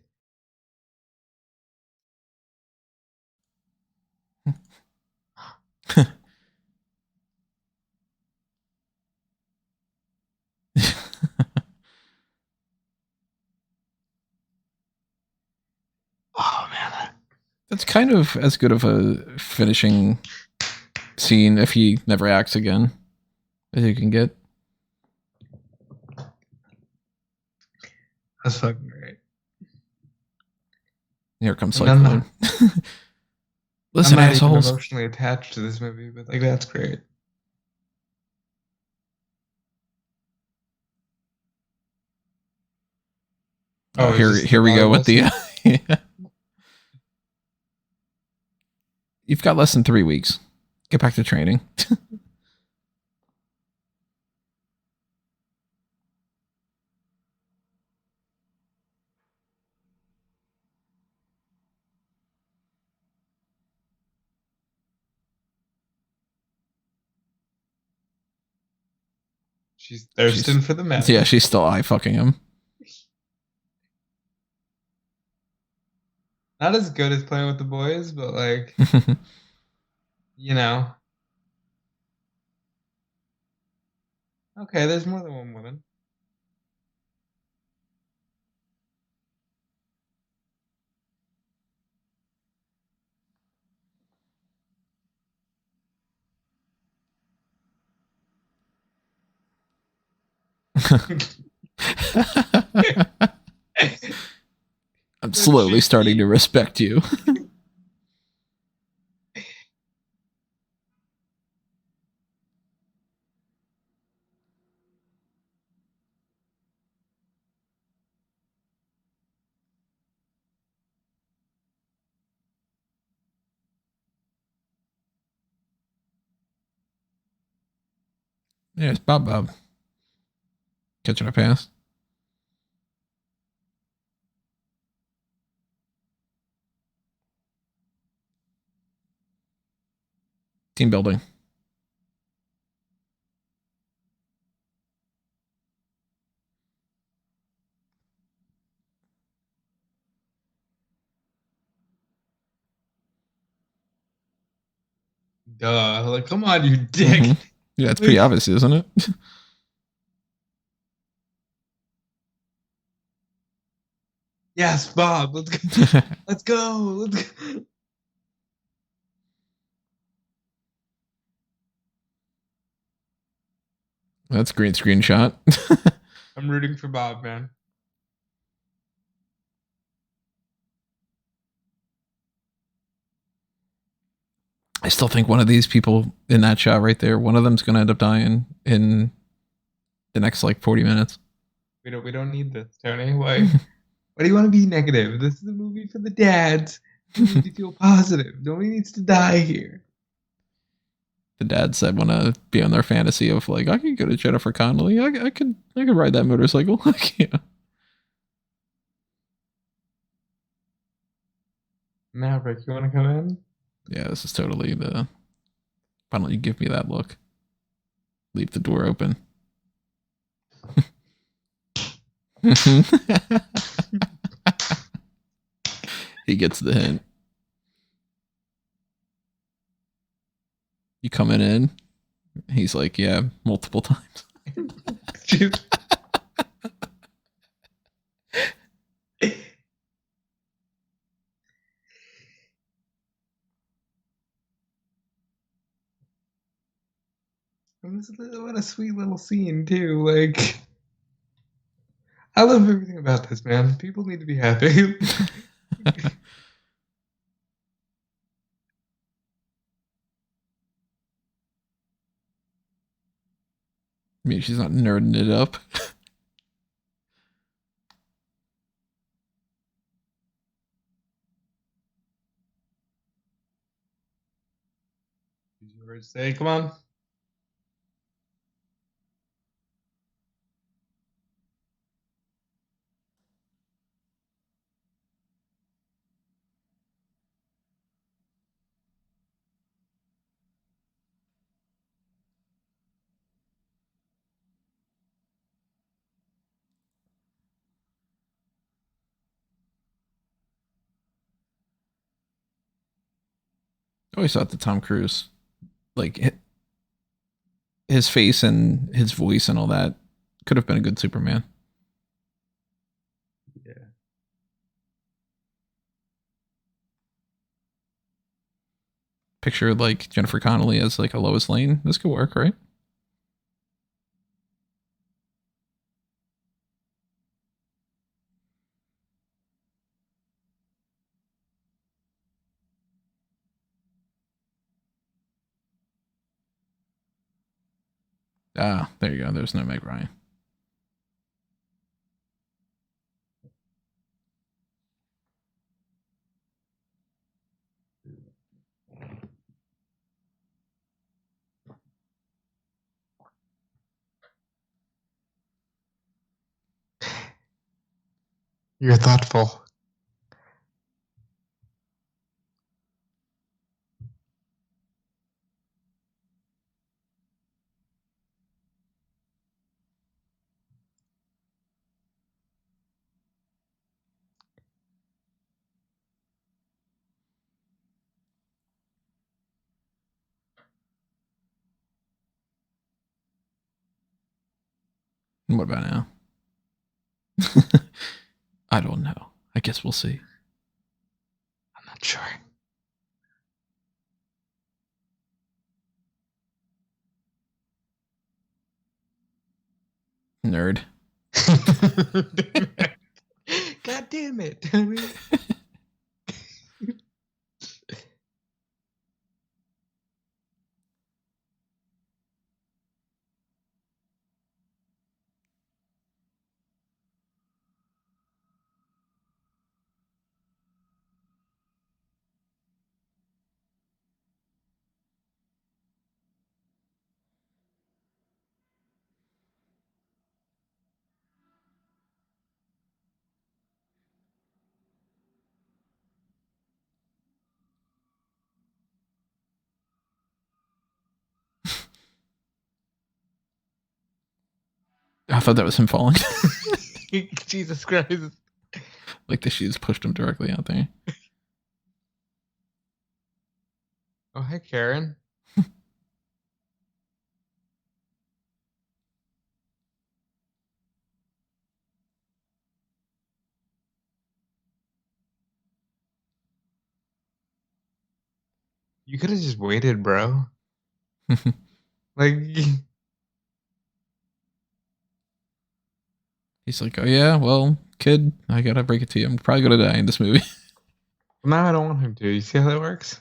That's kind of as good of a finishing scene if he never acts again as you can get. That's fucking great. Here comes And I'm Cyclone. Listen, not even assholes. emotionally attached to this movie, but like that's great. Oh, Is this the here we go with volleyball the. scene? You've got less than 3 weeks. Get back to training. She's thirsting for the meth. Yeah, she's still eye fucking him. Not as good as playing with the boys, but like, you know. Okay, there's more than one woman. I'm slowly starting to respect you. Yeah, it's Bob. Catching a pass. Team building. Duh. Like, come on, you dick. Mm-hmm. Yeah, it's pretty obvious, isn't it? Yes, Bob. Let's go. Let's go. Let's go. That's a green screen shot. I'm rooting for Bob, man. I still think one of these people in that shot right there, one of them's going to end up dying in the next like 40 minutes. We don't need this, Tony. Why? Why do you want to be negative? This is a movie for the dads. You need to feel positive. Nobody needs to die here. The dads that want to be on their fantasy of like, I could go to Jennifer Connelly. I could ride that motorcycle. Yeah. Maverick, you want to come in? Yeah, this is totally the. Why don't you give me that look? Leave the door open. He gets the hint. You coming in? He's like, yeah, multiple times. What a sweet little scene too. Like, I love everything about this, man. People need to be happy. I mean, she's not nerding it up. Use your words. Say, come on. I always thought that Tom Cruise, like his face and his voice and all that, could have been a good Superman. Yeah. picture like Jennifer Connelly as like a Lois Lane. This could work, right? Ah, there you go. There's no Meg Ryan. You're thoughtful. What about now? I don't know. I guess we'll see. I'm not sure. Nerd. God damn it. I thought that was him falling. Jesus Christ. Like the shoes pushed him directly out there. Oh, hi, Karen. You could have just waited, bro. Like, He's like, oh yeah, well, kid, I gotta break it to you. I'm probably gonna die in this movie. now I don't want him to. You see how that works?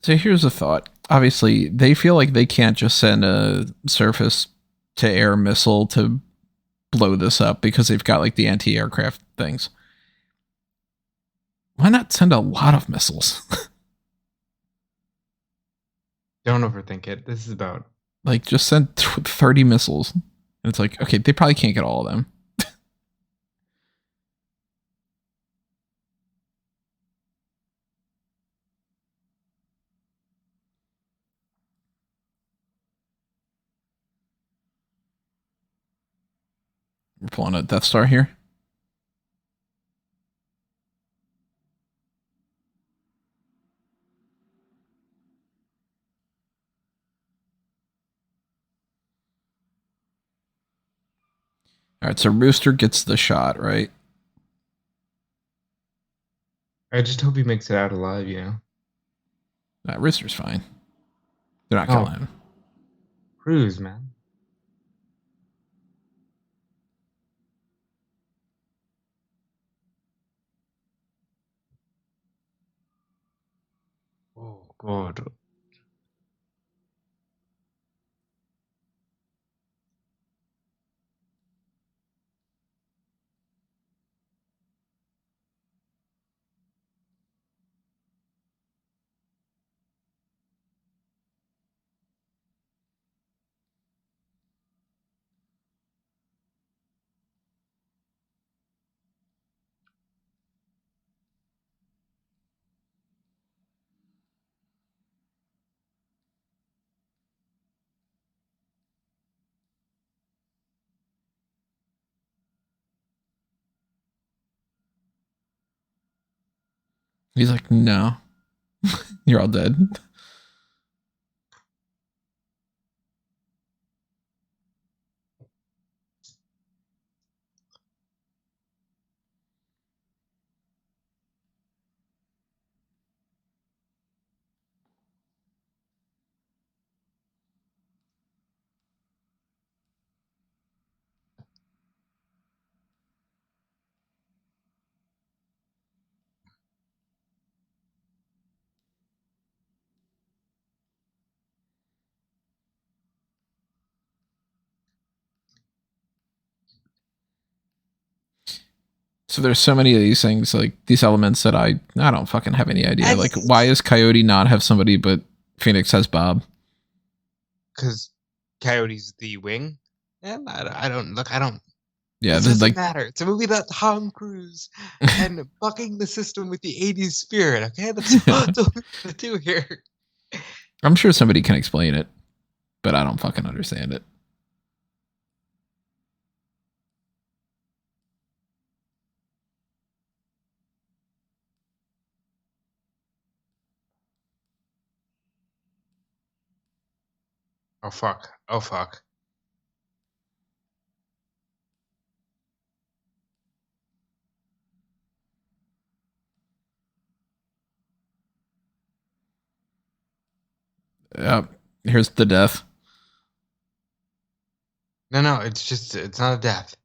So here's a thought. Obviously, they feel like they can't just send a surface to air missile to blow this up because they've got like the anti-aircraft things. Why not send a lot of missiles? Don't overthink it. This is about. Like, just send 30 missiles. And it's like, okay, they probably can't get all of them. We're pulling a Death Star here. All right, so Rooster gets the shot, right? I just hope he makes it out alive, you know? Rooster's fine. They're not Oh, killing him. Cruise, man. Oh, God. He's like, no, you're all dead. So there's so many of these things, like these elements that I don't fucking have any idea. And Like, why is Coyote not have somebody, but Phoenix has Bob? because Coyote's the wing, and I don't look. I don't. Yeah, This doesn't like matter. It's a movie about Tom Cruise and bucking the system with the '80s spirit. Okay, that's all to do here. I'm sure somebody can explain it, but I don't fucking understand it. Oh fuck! Oh fuck! Here's the death. No, it's not a death.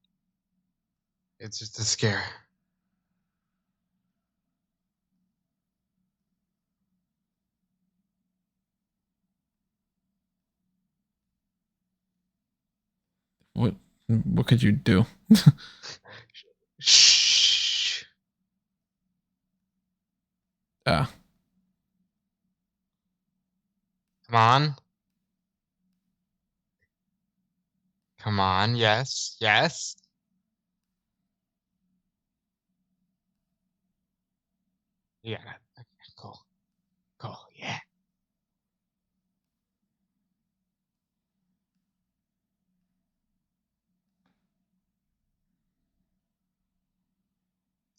It's just a scare. What could you do? Shh. Ah, Come on. Come on. Yes. Yes. Yeah. Okay, cool. Cool. Yeah.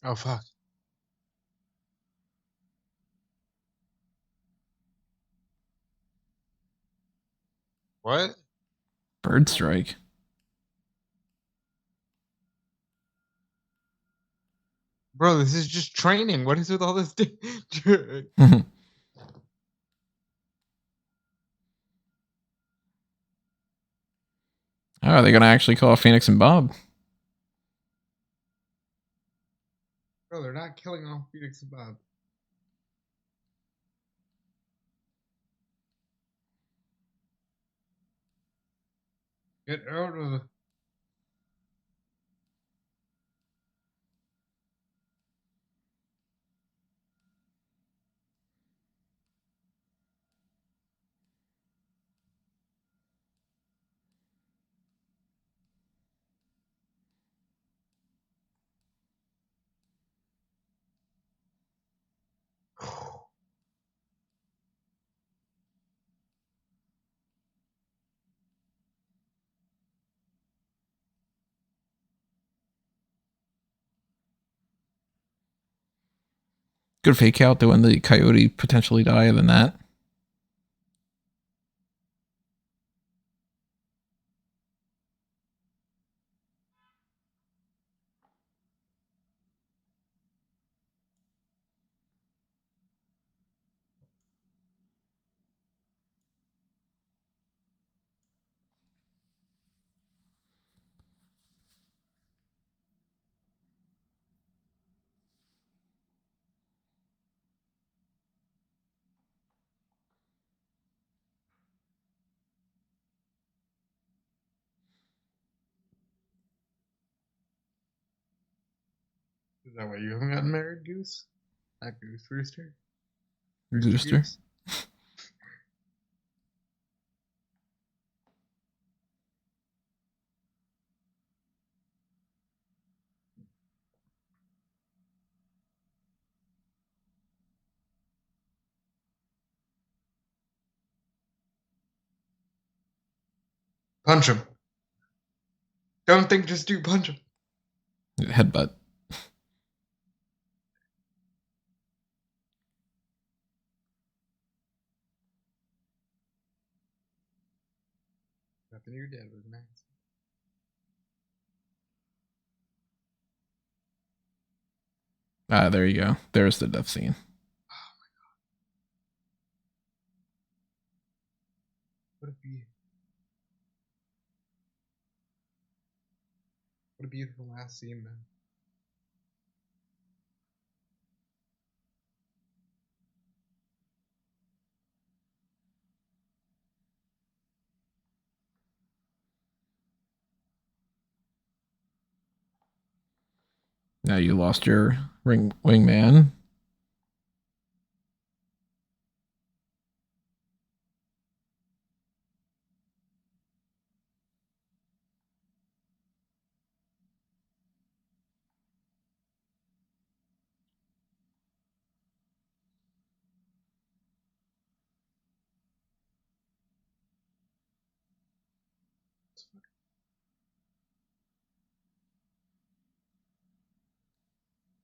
Oh fuck. What? bird strike. Bro, this is just training. What is with all this? Oh, are they gonna actually call Phoenix and Bob? Bro, they're not killing off Phoenix and Bob. Get out of the. Good fake out though, when the Coyote potentially die than that. Is that why you haven't gotten married, Goose? Not Goose, Rooster? Booster. Goose? Punch him. Don't think, just do punch him. Headbutt. Nothing You're Dead was nice. Ah, there you go. There's the death scene. What a beautiful last scene, man. Now you lost your wingman.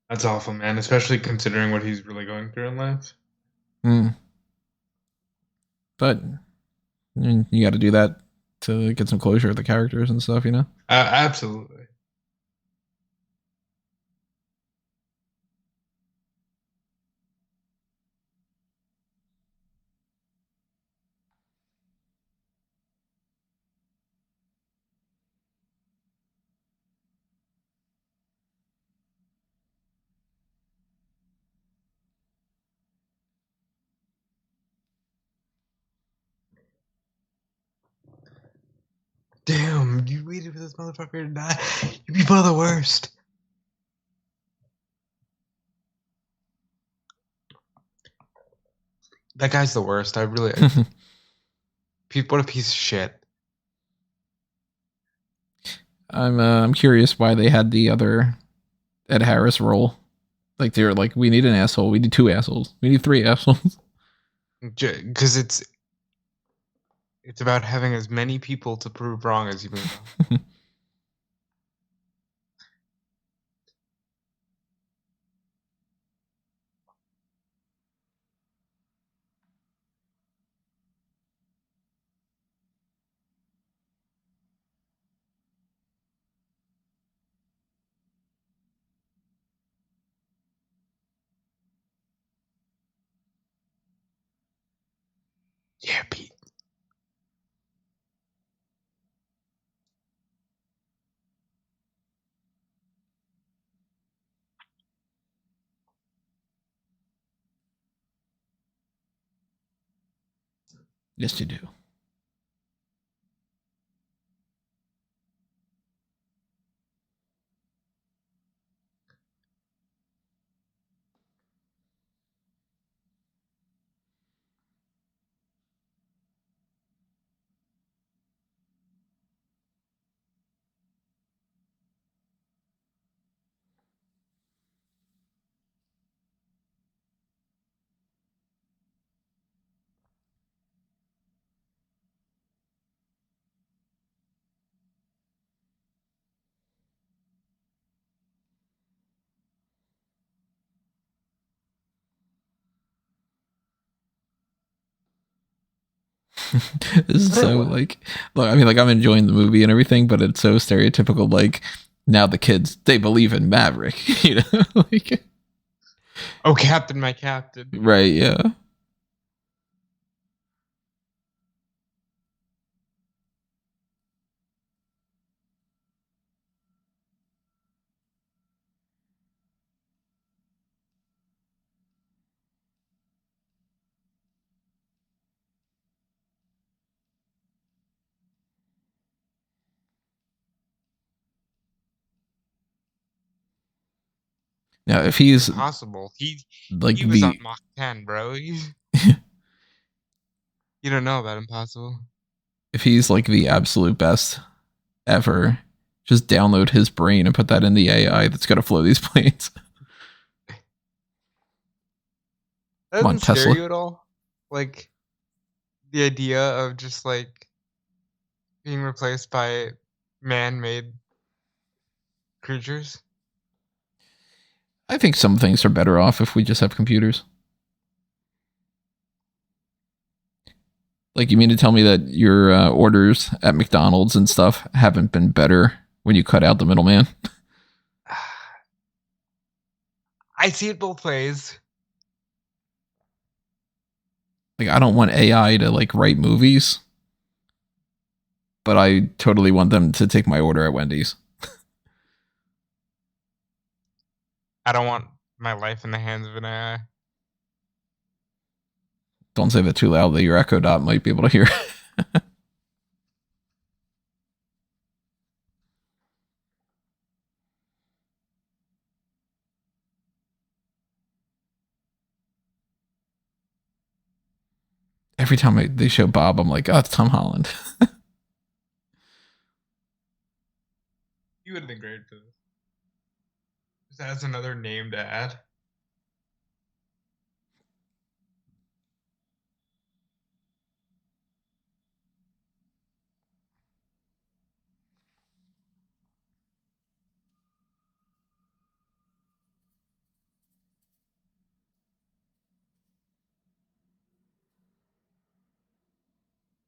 That's awful, man. Especially considering what he's really going through in life. But you got to do that to get some closure with the characters and stuff, you know? Absolutely. Damn, you waited for this motherfucker to die. You people are the worst. That guy's the worst. I really. What a piece of shit. I'm curious why they had the other Ed Harris role. Like they were like, we need an asshole. We need 2 assholes. We need 3 assholes. Because it's about having as many people to prove wrong as you can. Yeah, Pete. Yes, you do. This is so like, look, I mean, like I'm enjoying the movie and everything, but it's so stereotypical. Like now the kids, they believe in Maverick, you know? Like, oh, Captain, my Captain. Right? Yeah. Now, if he's impossible, like he was on Mach 10, bro. You don't know about impossible. If he's like the absolute best ever, just download his brain and put that in the AI that's gonna flow these planes. That Come on, doesn't scare Tesla. you at all? Like the idea of just like being replaced by man-made creatures? I think some things are better off if we just have computers. Like, you mean to tell me that your orders at McDonald's and stuff haven't been better when you cut out the middleman? I see it both ways. Like, I don't want AI to like write movies, but I totally want them to take my order at Wendy's. I don't want my life in the hands of an AI. Don't say that too loudly. Your Echo Dot might be able to hear. Every time they show Bob, I'm like, oh, it's Tom Holland. You would have been great for this. Just adds another name to add.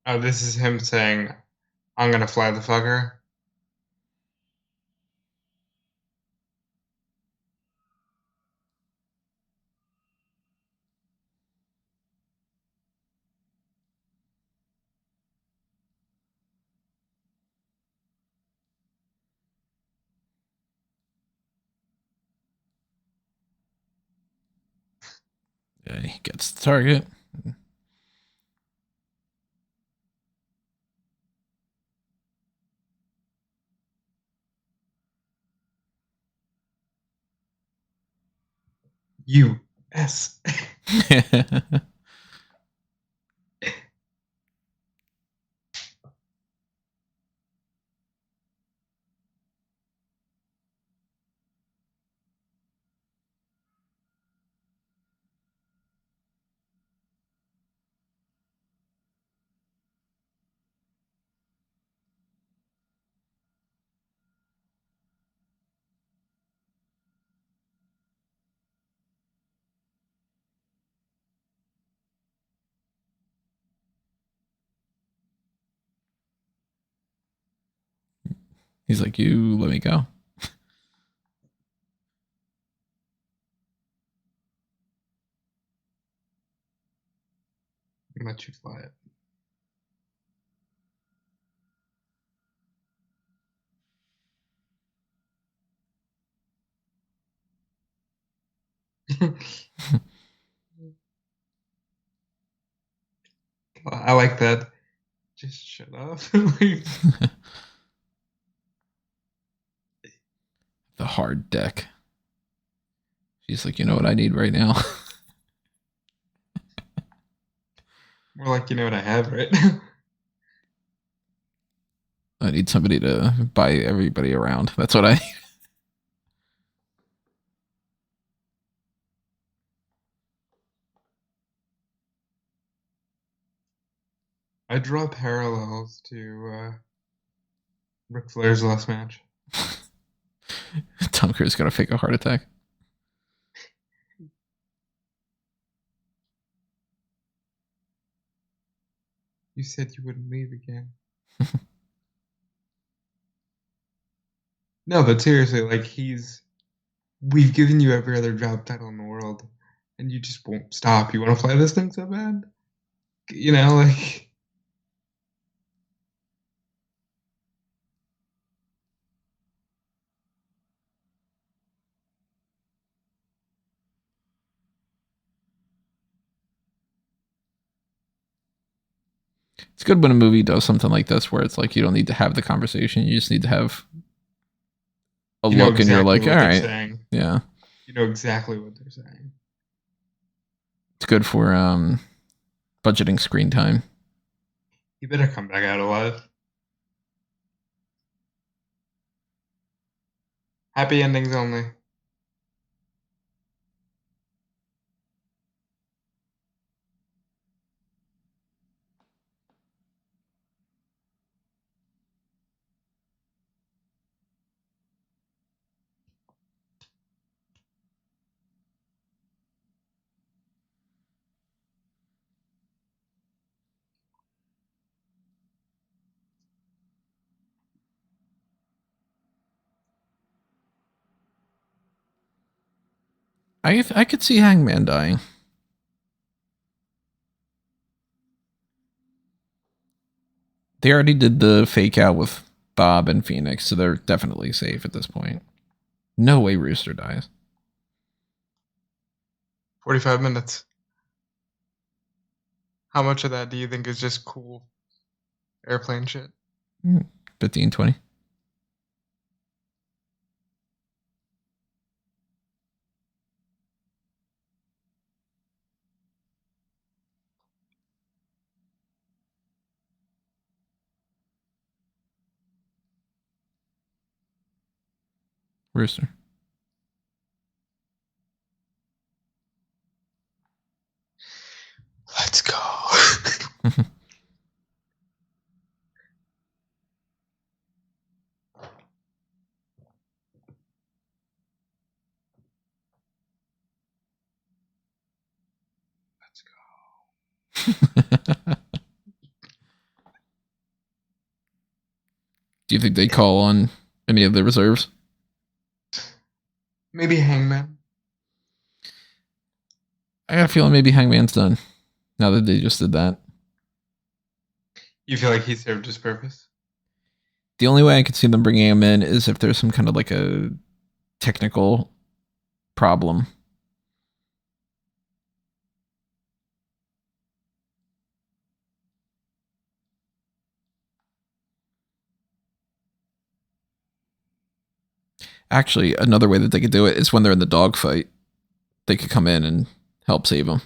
Oh, this is him saying, I'm gonna fly the fucker. Yeah, he gets the target. U.S. He's like, you let me go. Let you fly it. I like that. Just shut up. The hard deck. She's like, you know what I need right now? More like, you know what I have right now. I need somebody to buy everybody around. That's what I need. I draw parallels to Ric Flair's last match. Tom Cruise gonna fake a heart attack. You said you wouldn't leave again. No, but seriously, like we've given you every other job title in the world, and you just won't stop. You want to fly this thing so bad? You know, like It's good when a movie does something like this where it's like you don't need to have the conversation. You just need to have a you know look and you're exactly like, all what they're right. saying. Yeah. You know exactly what they're saying. It's good for budgeting screen time. You better come back out alive. Happy endings only. I could see Hangman dying. They already did the fake out with Bob and Phoenix, so they're definitely safe at this point. No way Rooster dies. 45 minutes. How much of that do you think is just cool airplane shit? 15, 20. Rooster. Let's go. Let's go. Do you think they call on any of the reserves? Maybe Hangman. I got a feeling maybe Hangman's done. Now that they just did that. You feel like he served his purpose? The only way I could see them bringing him in is if there's some kind of like a technical problem. Actually, another way that they could do it is when they're in the dogfight. They could come in and help save them.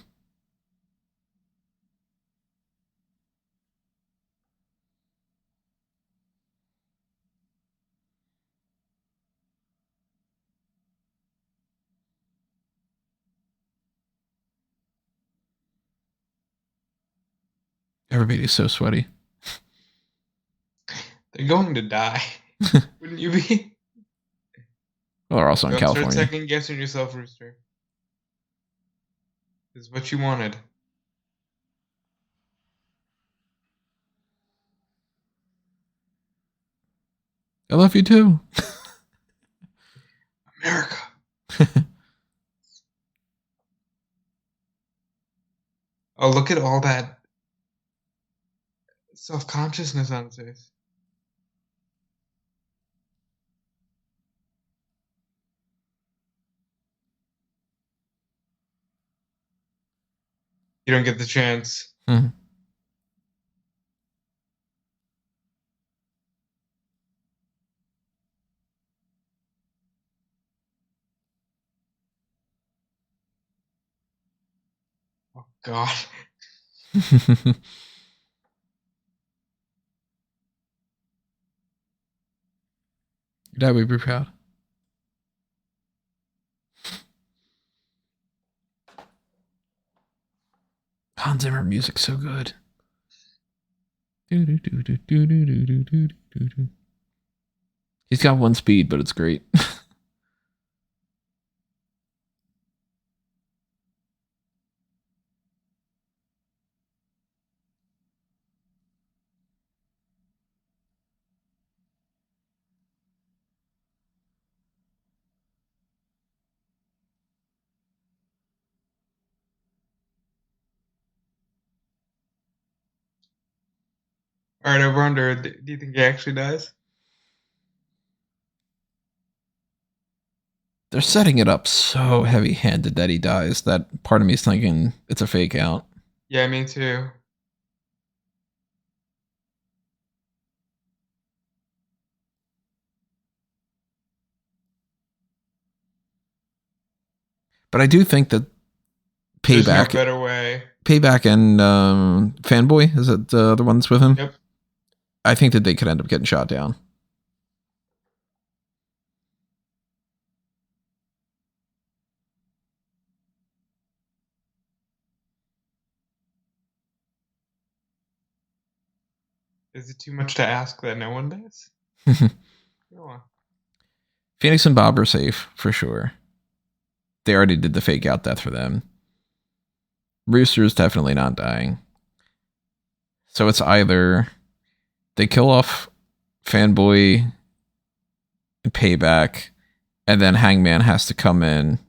Everybody's so sweaty. They're going to die. Wouldn't you be? Well, they're also in Don't California. start second guessing yourself, Rooster. This is what you wanted. I love you too. America. Oh, look at all that self-consciousness on his face. You don't get the chance. Mm-hmm. Oh, God. Your dad would be proud. Hans Zimmer music's so good. He's got one speed, but it's great. All right, over under. Do you think he actually dies? They're setting it up so heavy-handed that he dies that part of me is thinking it's a fake out. Yeah, me too. But I do think that There's no Payback, better way. Payback, and Fanboy, is it the other ones with him? Yep. I think that they could end up getting shot down. Is it too much to ask that no one does? Go on. Phoenix and Bob are safe for sure. They already did the fake out death for them. Rooster's definitely not dying. So it's either they kill off Fanboy and Payback, and then Hangman has to come in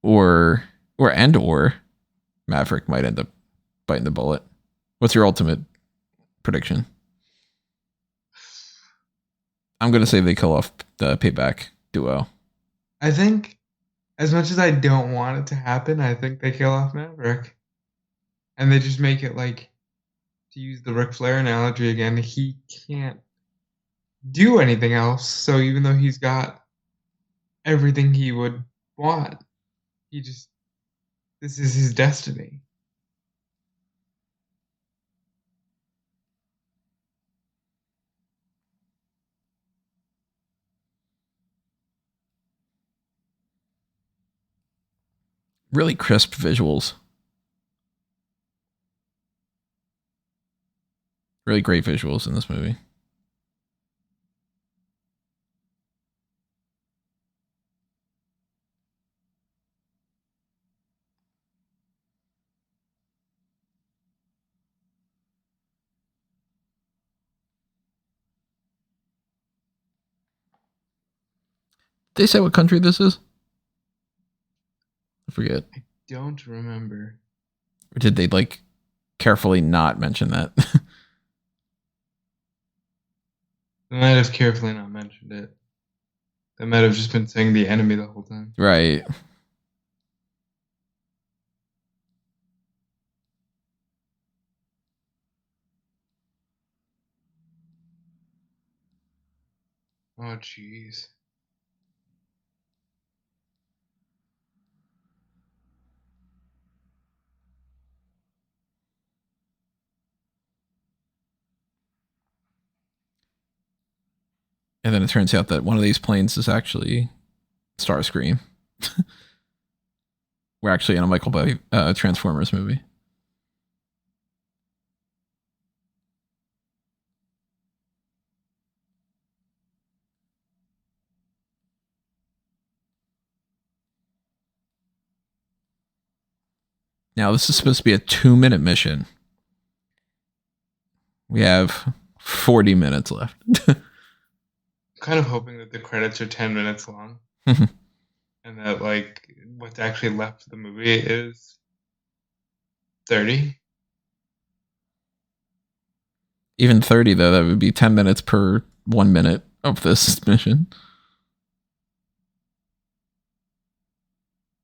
or or Maverick might end up biting the bullet. What's your ultimate prediction? I'm gonna say they kill off the Payback duo. I think, as much as I don't want it to happen, I think they kill off Maverick. And they just make it like, to use the Ric Flair analogy again, he can't do anything else. So even though he's got everything he would want, he just, this is his destiny. Really crisp visuals. Really great visuals in this movie. They say what country this is? I forget. I don't remember. Or did they like carefully not mention that? They might have carefully not mentioned it. They might have just been saying the enemy the whole time. Right. Oh, jeez. And then it turns out that one of these planes is actually Starscream. We're actually in a Michael Bay Transformers movie. Now, this is supposed to be a 2-minute mission. We have 40 minutes left. I'm kind of hoping that the credits are 10 minutes long. And that, like, what's actually left of the movie is 30. Even 30, though, that would be 10 minutes per 1 minute of this mission.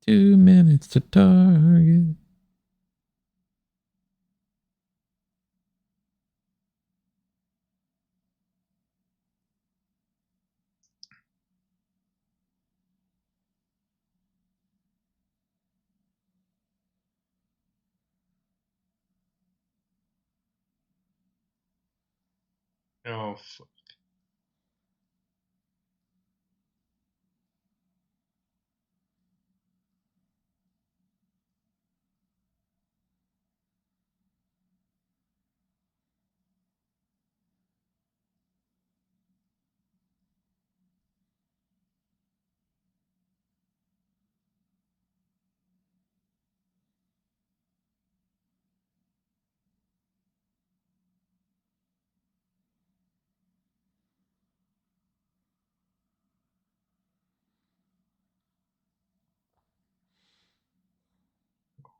2 minutes to target. Oh,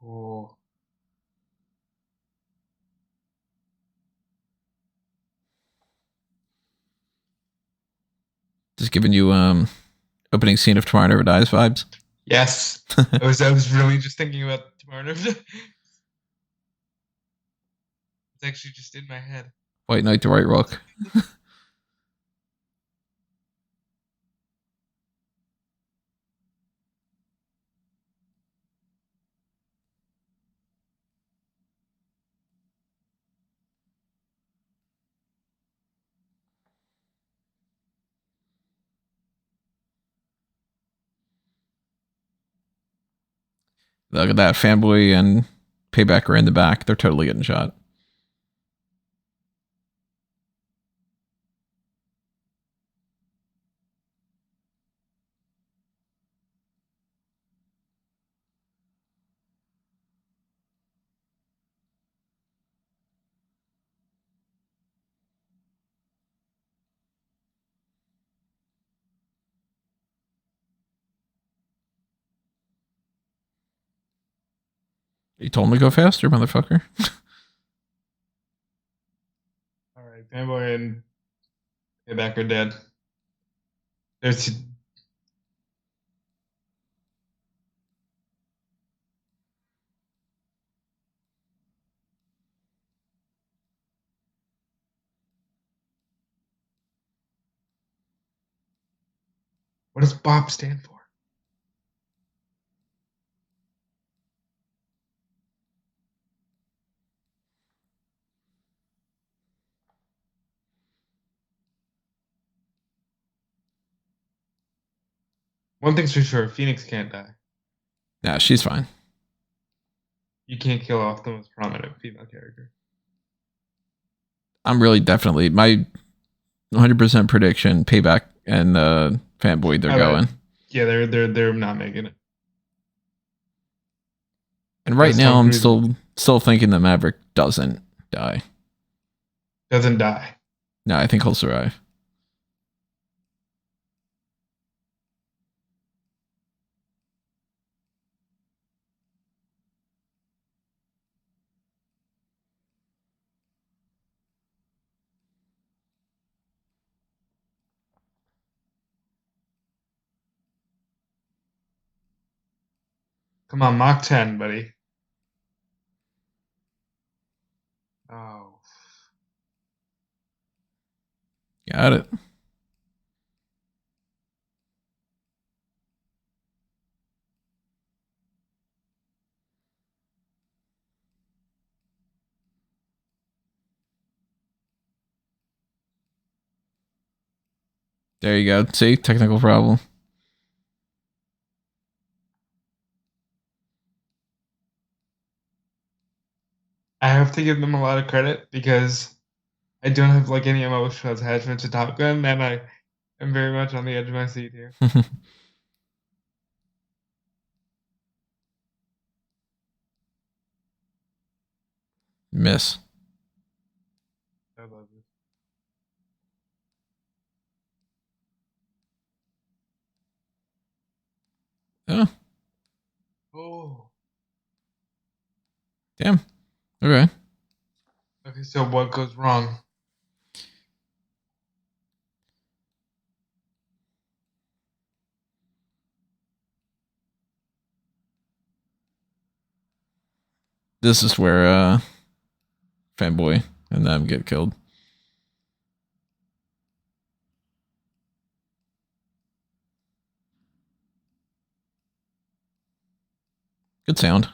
cool. Just giving you opening scene of Tomorrow Never Dies vibes. Yes. I was really just thinking about tomorrow. It's actually just in my head. White Knight to White Rock. Look at that. Fanboy and Payback are in the back. They're totally getting shot. You told him to go faster, motherfucker. All right, Fanboy and Payback are dead. There's what does Bob stand for? One thing's for sure, Phoenix can't die. Nah, she's fine. You can't kill off the most prominent female character. I'm really definitely my 100% prediction. Payback and Fanboy, they're going. Yeah, they're not making it. And right That's now, Tom I'm Cruise still thinking that Maverick doesn't die. doesn't die. No, I think he'll survive. Come on, Mach 10, buddy. Oh. Got it. There you go. See, technical problem. I have to give them a lot of credit because I don't have like any emotional attachment to Top Gun, and I am very much on the edge of my seat here. Miss. I love this. Oh, Oh. damn. Okay. Okay, so what goes wrong? This is where Fanboy and them get killed. Good sound.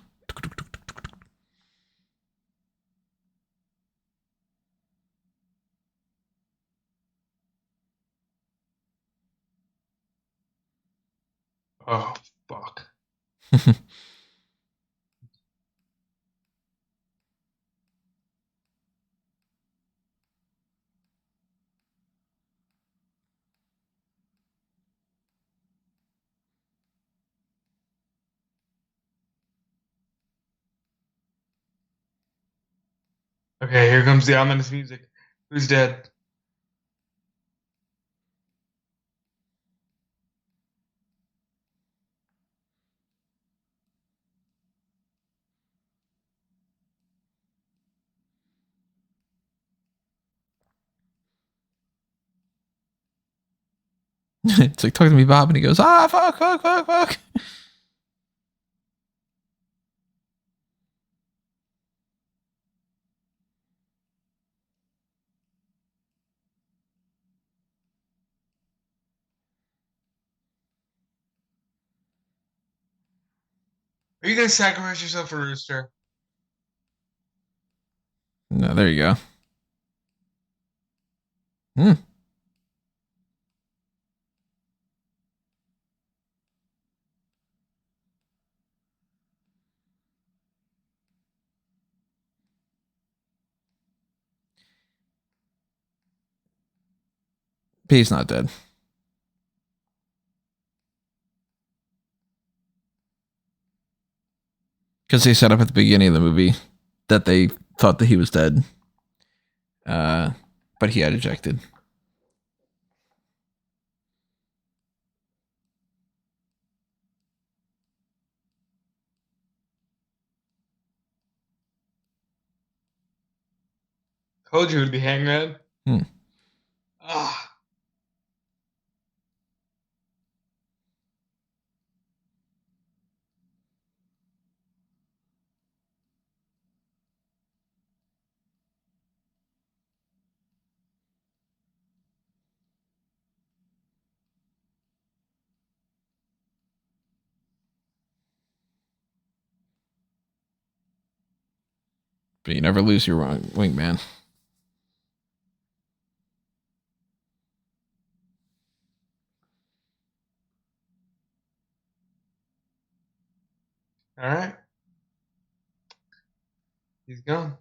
Oh, fuck. Okay, here comes the ominous music. Who's dead? It's like, talk to me, Bob, and he goes, ah, fuck, fuck, fuck, fuck. Are you gonna sacrifice yourself for Rooster? No, there you go. Hmm. But he's not dead. Because they set up at the beginning of the movie that they thought that he was dead. But he had ejected. Told you it would be Hangman. Hmm. Ah. But you never lose your wingman. All right. He's gone.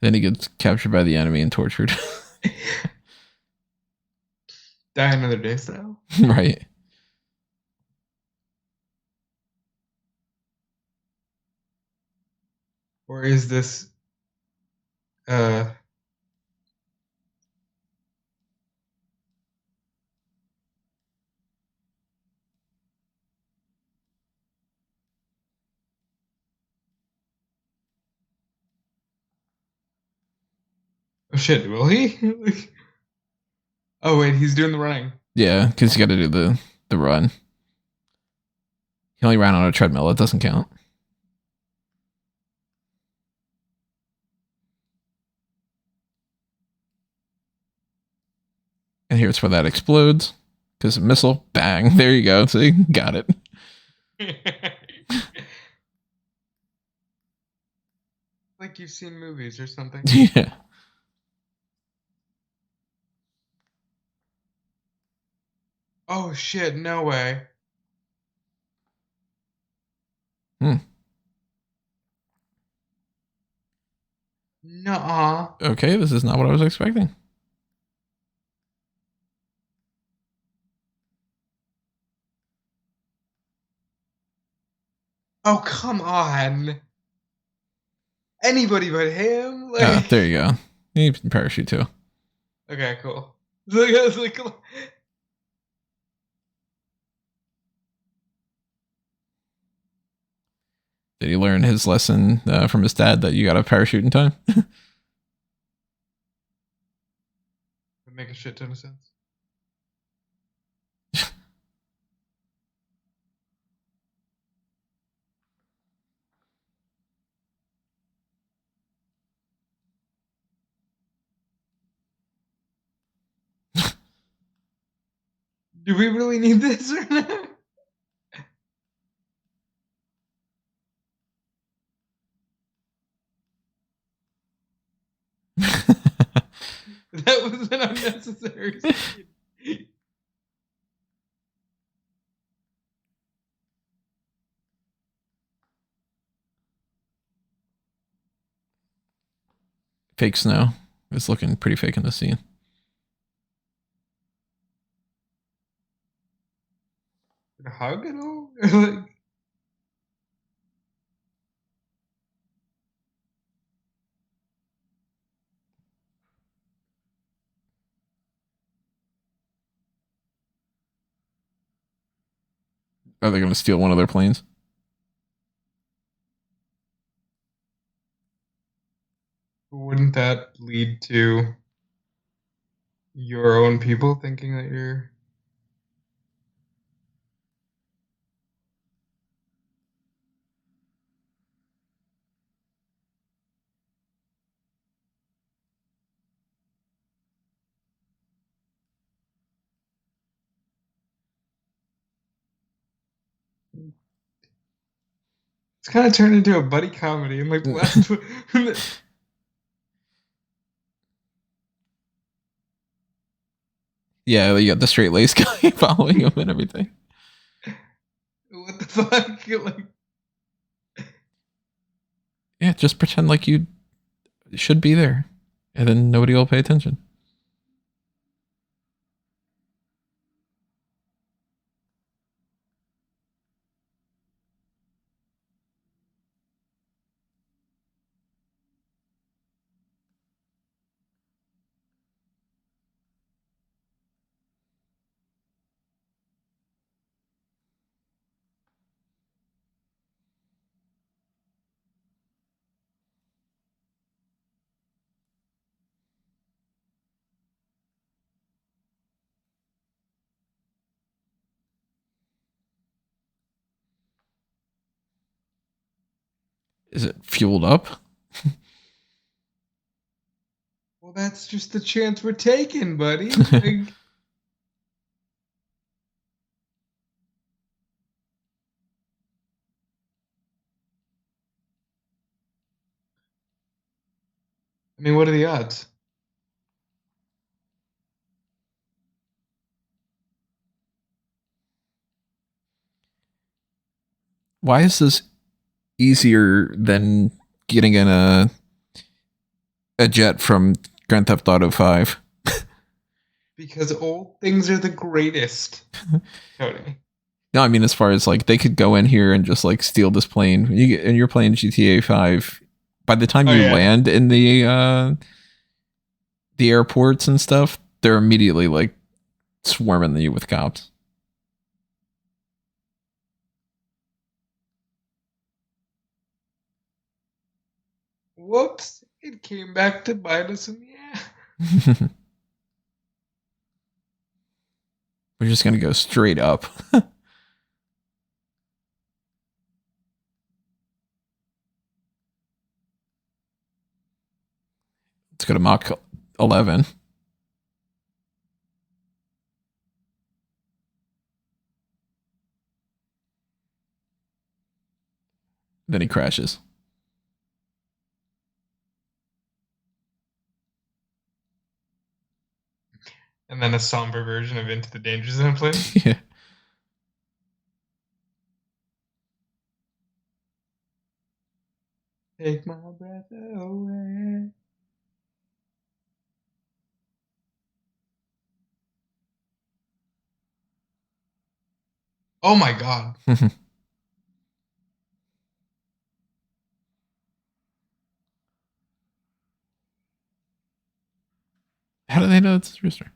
Then he gets captured by the enemy and tortured. Die another day style. Right. Or is this uh oh shit, will he? Oh wait, he's doing the running. Yeah, because you got to do the run. He only ran on a treadmill. It doesn't count. And here's where that explodes. Because a missile, bang. There you go. See, got it. Like you've seen movies or something. Yeah. Oh shit, no way. Hmm. Nuh-uh. Okay, this is not what I was expecting. Oh come on. Anybody but him? Oh, Like there you go. You can parachute too. okay, cool. Like, Did he learn his lesson from his dad that you got to parachute in time? would make a shit ton of sense. Do we really need this or not? That was an unnecessary scene. Fake snow. It's looking pretty fake in the scene. A hug and all? Like, Are they going to steal one of their planes? wouldn't that lead to your own people thinking that you're it's kind of turned into a buddy comedy and like the last Yeah, you got the straight lace guy following him and everything. what the fuck? Like Yeah, just pretend like you should be there, and then nobody will pay attention. Is it fueled up? Well, that's just the chance we're taking, buddy. Like, I mean, what are the odds? Why is this easier than getting in a jet from Grand Theft Auto 5? Because old things are the greatest, Tony. No, I mean as far as like they could go in here and just like steal this plane. When you get and you're playing GTA 5, by the time Oh you yeah. land in the airports and stuff, they're immediately like swarming you with cops. Whoops! It came back to bite us in the ass. We're just gonna go straight up. Let's go to Mach 11. Then he crashes. And then a somber version of Into the Danger Zone plays. Yeah. Take my breath away. Oh my god. How do they know it's a rooster?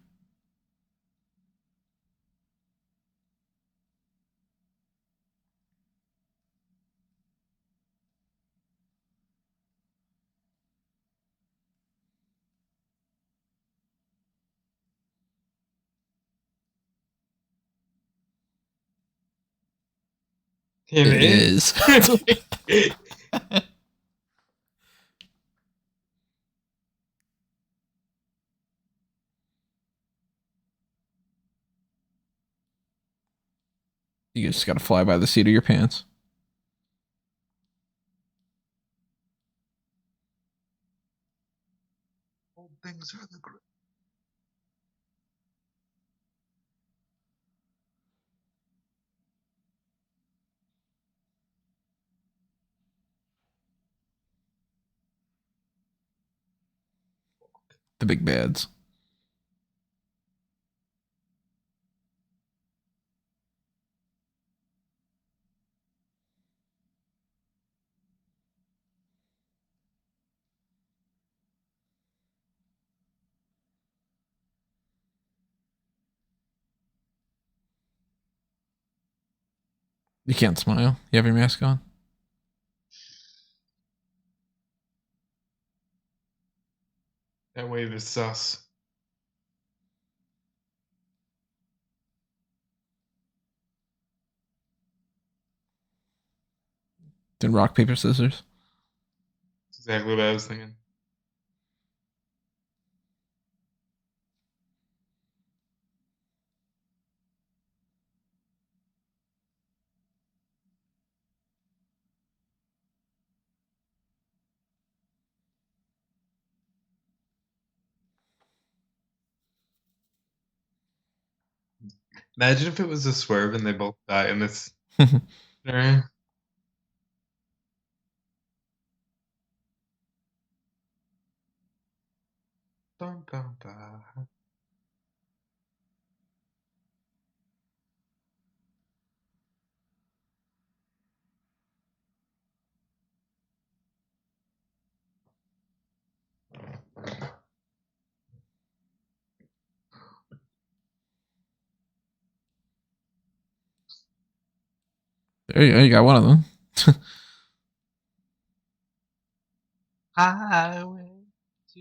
It It is. is. You just gotta fly by the seat of your pants. Old things are the great. The big bads. You can't smile. You have your mask on. That wave is sus. Then rock, paper, scissors. That's exactly what I was thinking. Imagine if it was a swerve and they both die in this area. Dun, dun, dun. There you go. You got one of them. Highway to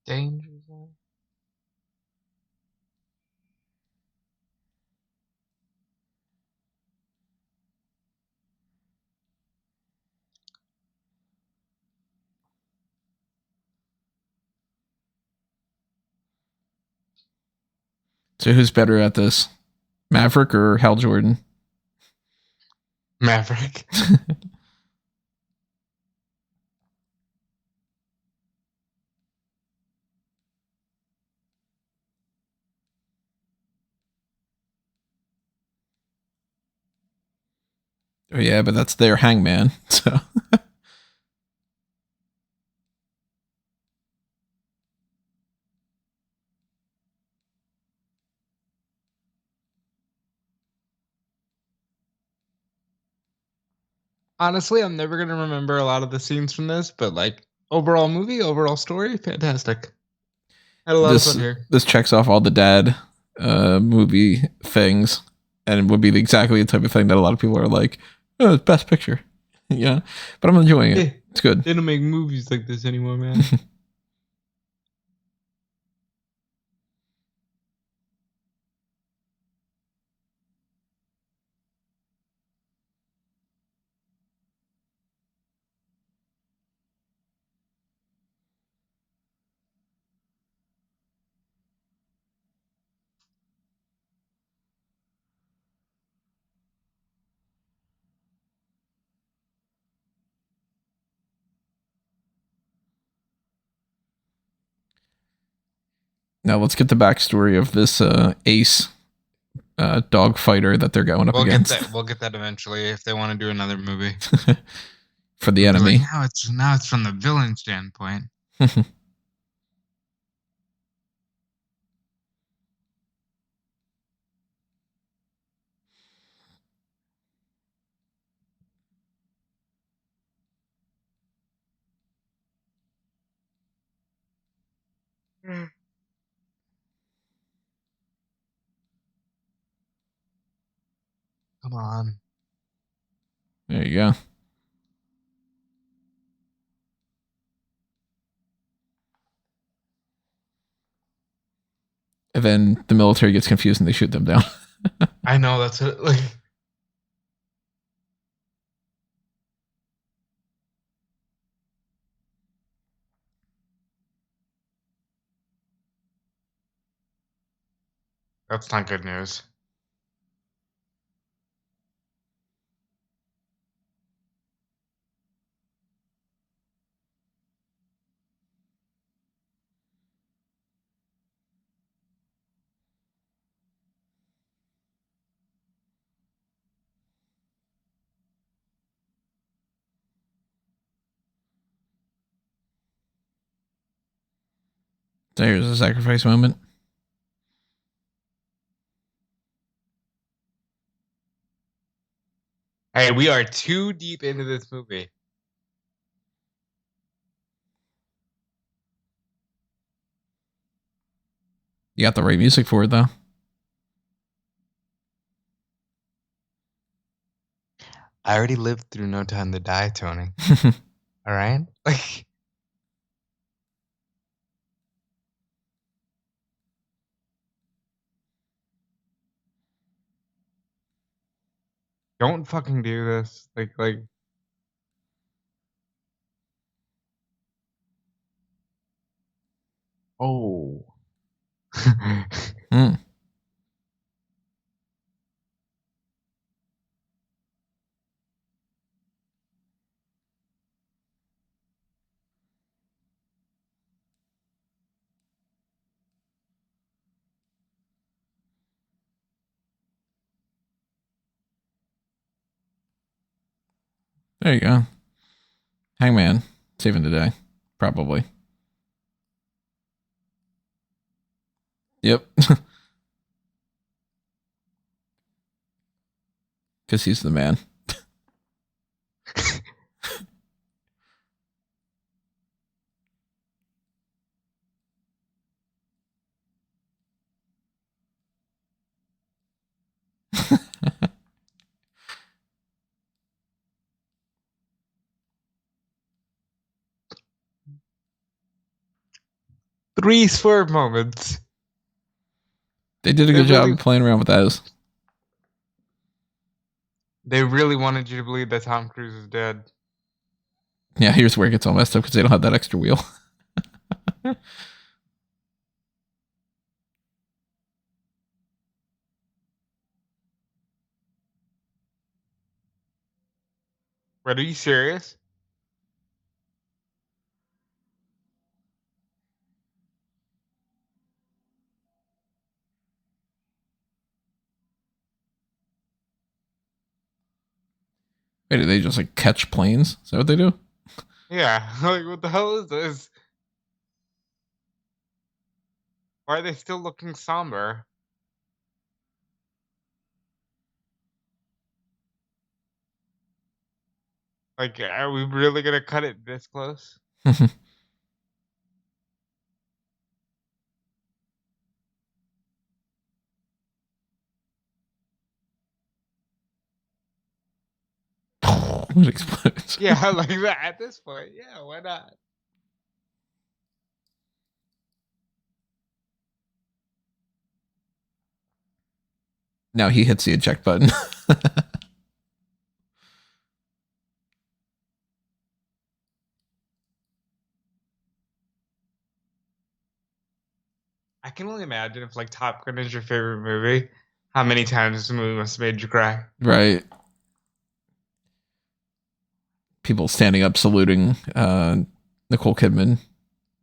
danger zone. So who's better at this, Maverick or Hal Jordan? Maverick. Oh yeah, but that's their Hangman. So Honestly, I'm never gonna remember a lot of the scenes from this, but like overall movie, overall story, fantastic. Had a lot of this fun here. this checks off all the dad movie things, and would be exactly the type of thing that a lot of people are like, oh, it's best picture. Yeah, but I'm enjoying it. It's good. They don't make movies like this anymore, man. Now let's get the backstory of this Ace dog fighter that they're going up against. We'll get that eventually if they want to do another movie. For the enemy. Like, now it's from the villain standpoint. Come on. There you go. And then the military gets confused and they shoot them down. I know that's it. Like, that's not good news. There's a sacrifice moment. Hey, we are too deep into this movie. You got the right music for it, though. I already lived through No Time to Die, Tony. All right? Like, don't fucking do this. Like. Oh. Mm. There you go. Hangman saving the day, probably. Yep. Because he's the man. Three swerve moments. They did a good job playing around with those. They really wanted you to believe that Tom Cruise is dead. Yeah, here's where it gets all messed up because they don't have that extra wheel. Wait, are you serious? Wait, do they just like catch planes? Is that what they do? Yeah. Like, what the hell is this? Why are they still looking somber? Like, are we really gonna cut it this close? It explodes. Yeah, like that at this point. Yeah, why not? Now he hits the eject button. I can only imagine if like Top Gun is your favorite movie, how many times this movie must have made you cry. Right. People standing up saluting Nicole Kidman.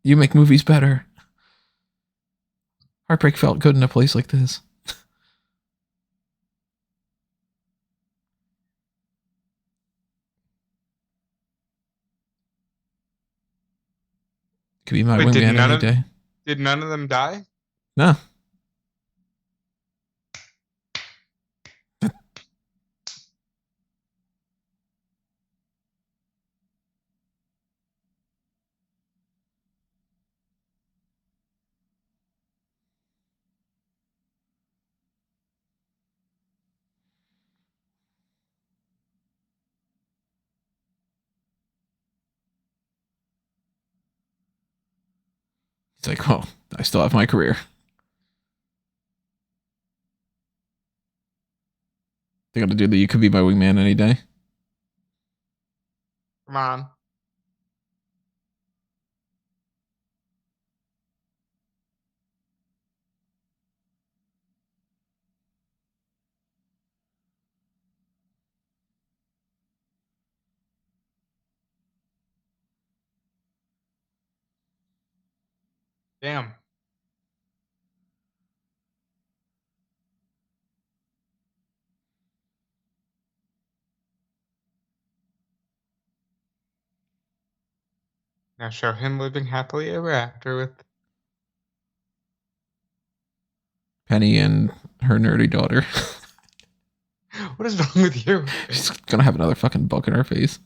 You make movies better. Heartbreak felt good in a place like this. Could be my Wait, wingman any day. did none of them die? No. He's like, well, I still have my career. They got to do the you could be my wingman any day. Come on. Damn. Now show him living happily ever after with. Penny and her nerdy daughter. What is wrong with you? She's gonna have another fucking book in her face.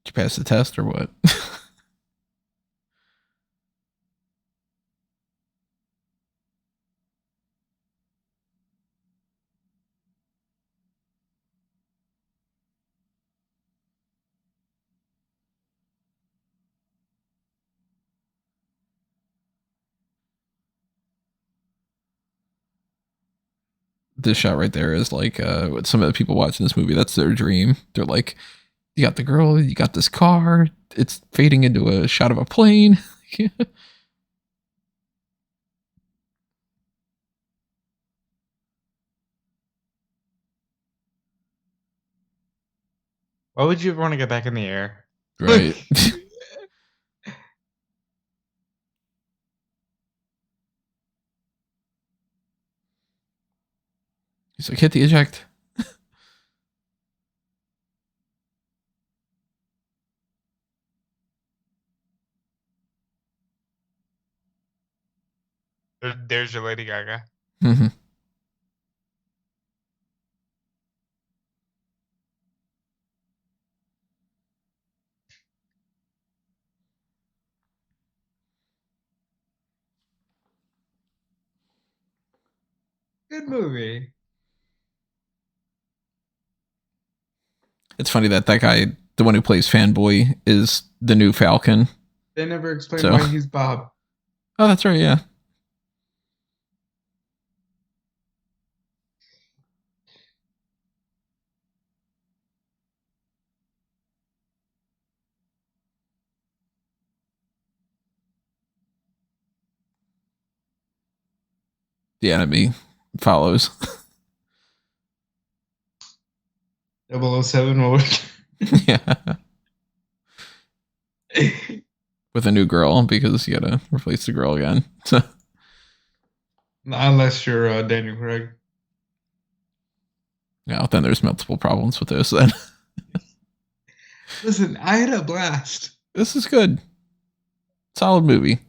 Did you pass the test or what? This shot right there is like what some of the people watching this movie, that's their dream. They're like, you got the girl, you got this car, it's fading into a shot of a plane. Why would you ever want to get back in the air? Right. He's like, hit the eject. There's your Lady Gaga. Mhm. Good movie. It's funny that guy, the one who plays Fanboy, is the new Falcon. They never explain So, why he's Bob. oh, that's right. Yeah. The enemy follows. 007 mode. Yeah. With a new girl because you gotta replace the girl again. So, Unless you're Daniel Craig. yeah, then there's multiple problems with this. Then Listen, I had a blast. this is good. Solid movie.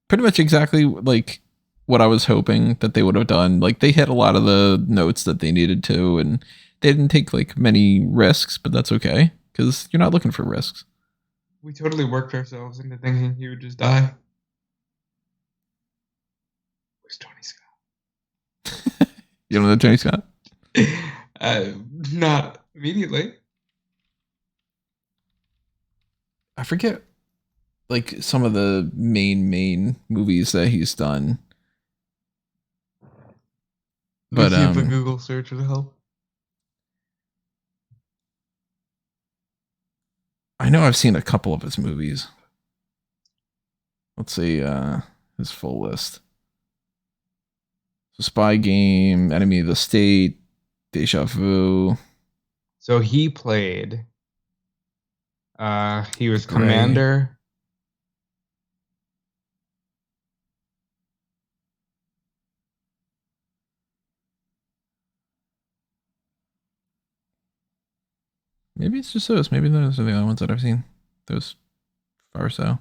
Pretty much exactly like what I was hoping that they would have done. Like they hit a lot of the notes that they needed to, and they didn't take like many risks, but that's okay because you're not looking for risks. We totally worked ourselves into thinking he would just die. Where's Tony Scott? You don't know Tony Scott? uh, Not immediately. I forget like some of the main movies that he's done. Let me But see if a Google search would help. I know I've seen a couple of his movies. Let's see his full list. So Spy Game, Enemy of the State, Deja Vu. So he played. He was Gray. Commander. Maybe it's just those. Maybe those are the only ones that I've seen. Those far so.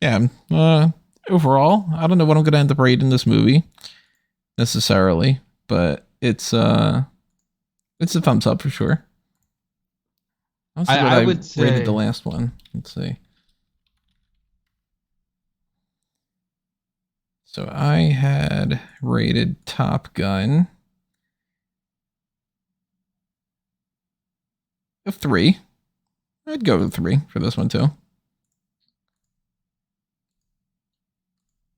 Yeah. Overall, I don't know what I'm gonna end up rating this movie necessarily, but it's a thumbs up for sure. Let's see what I I would rated the say last one. Let's see. So I had rated Top Gun a 3. I'd go with 3 for this one too.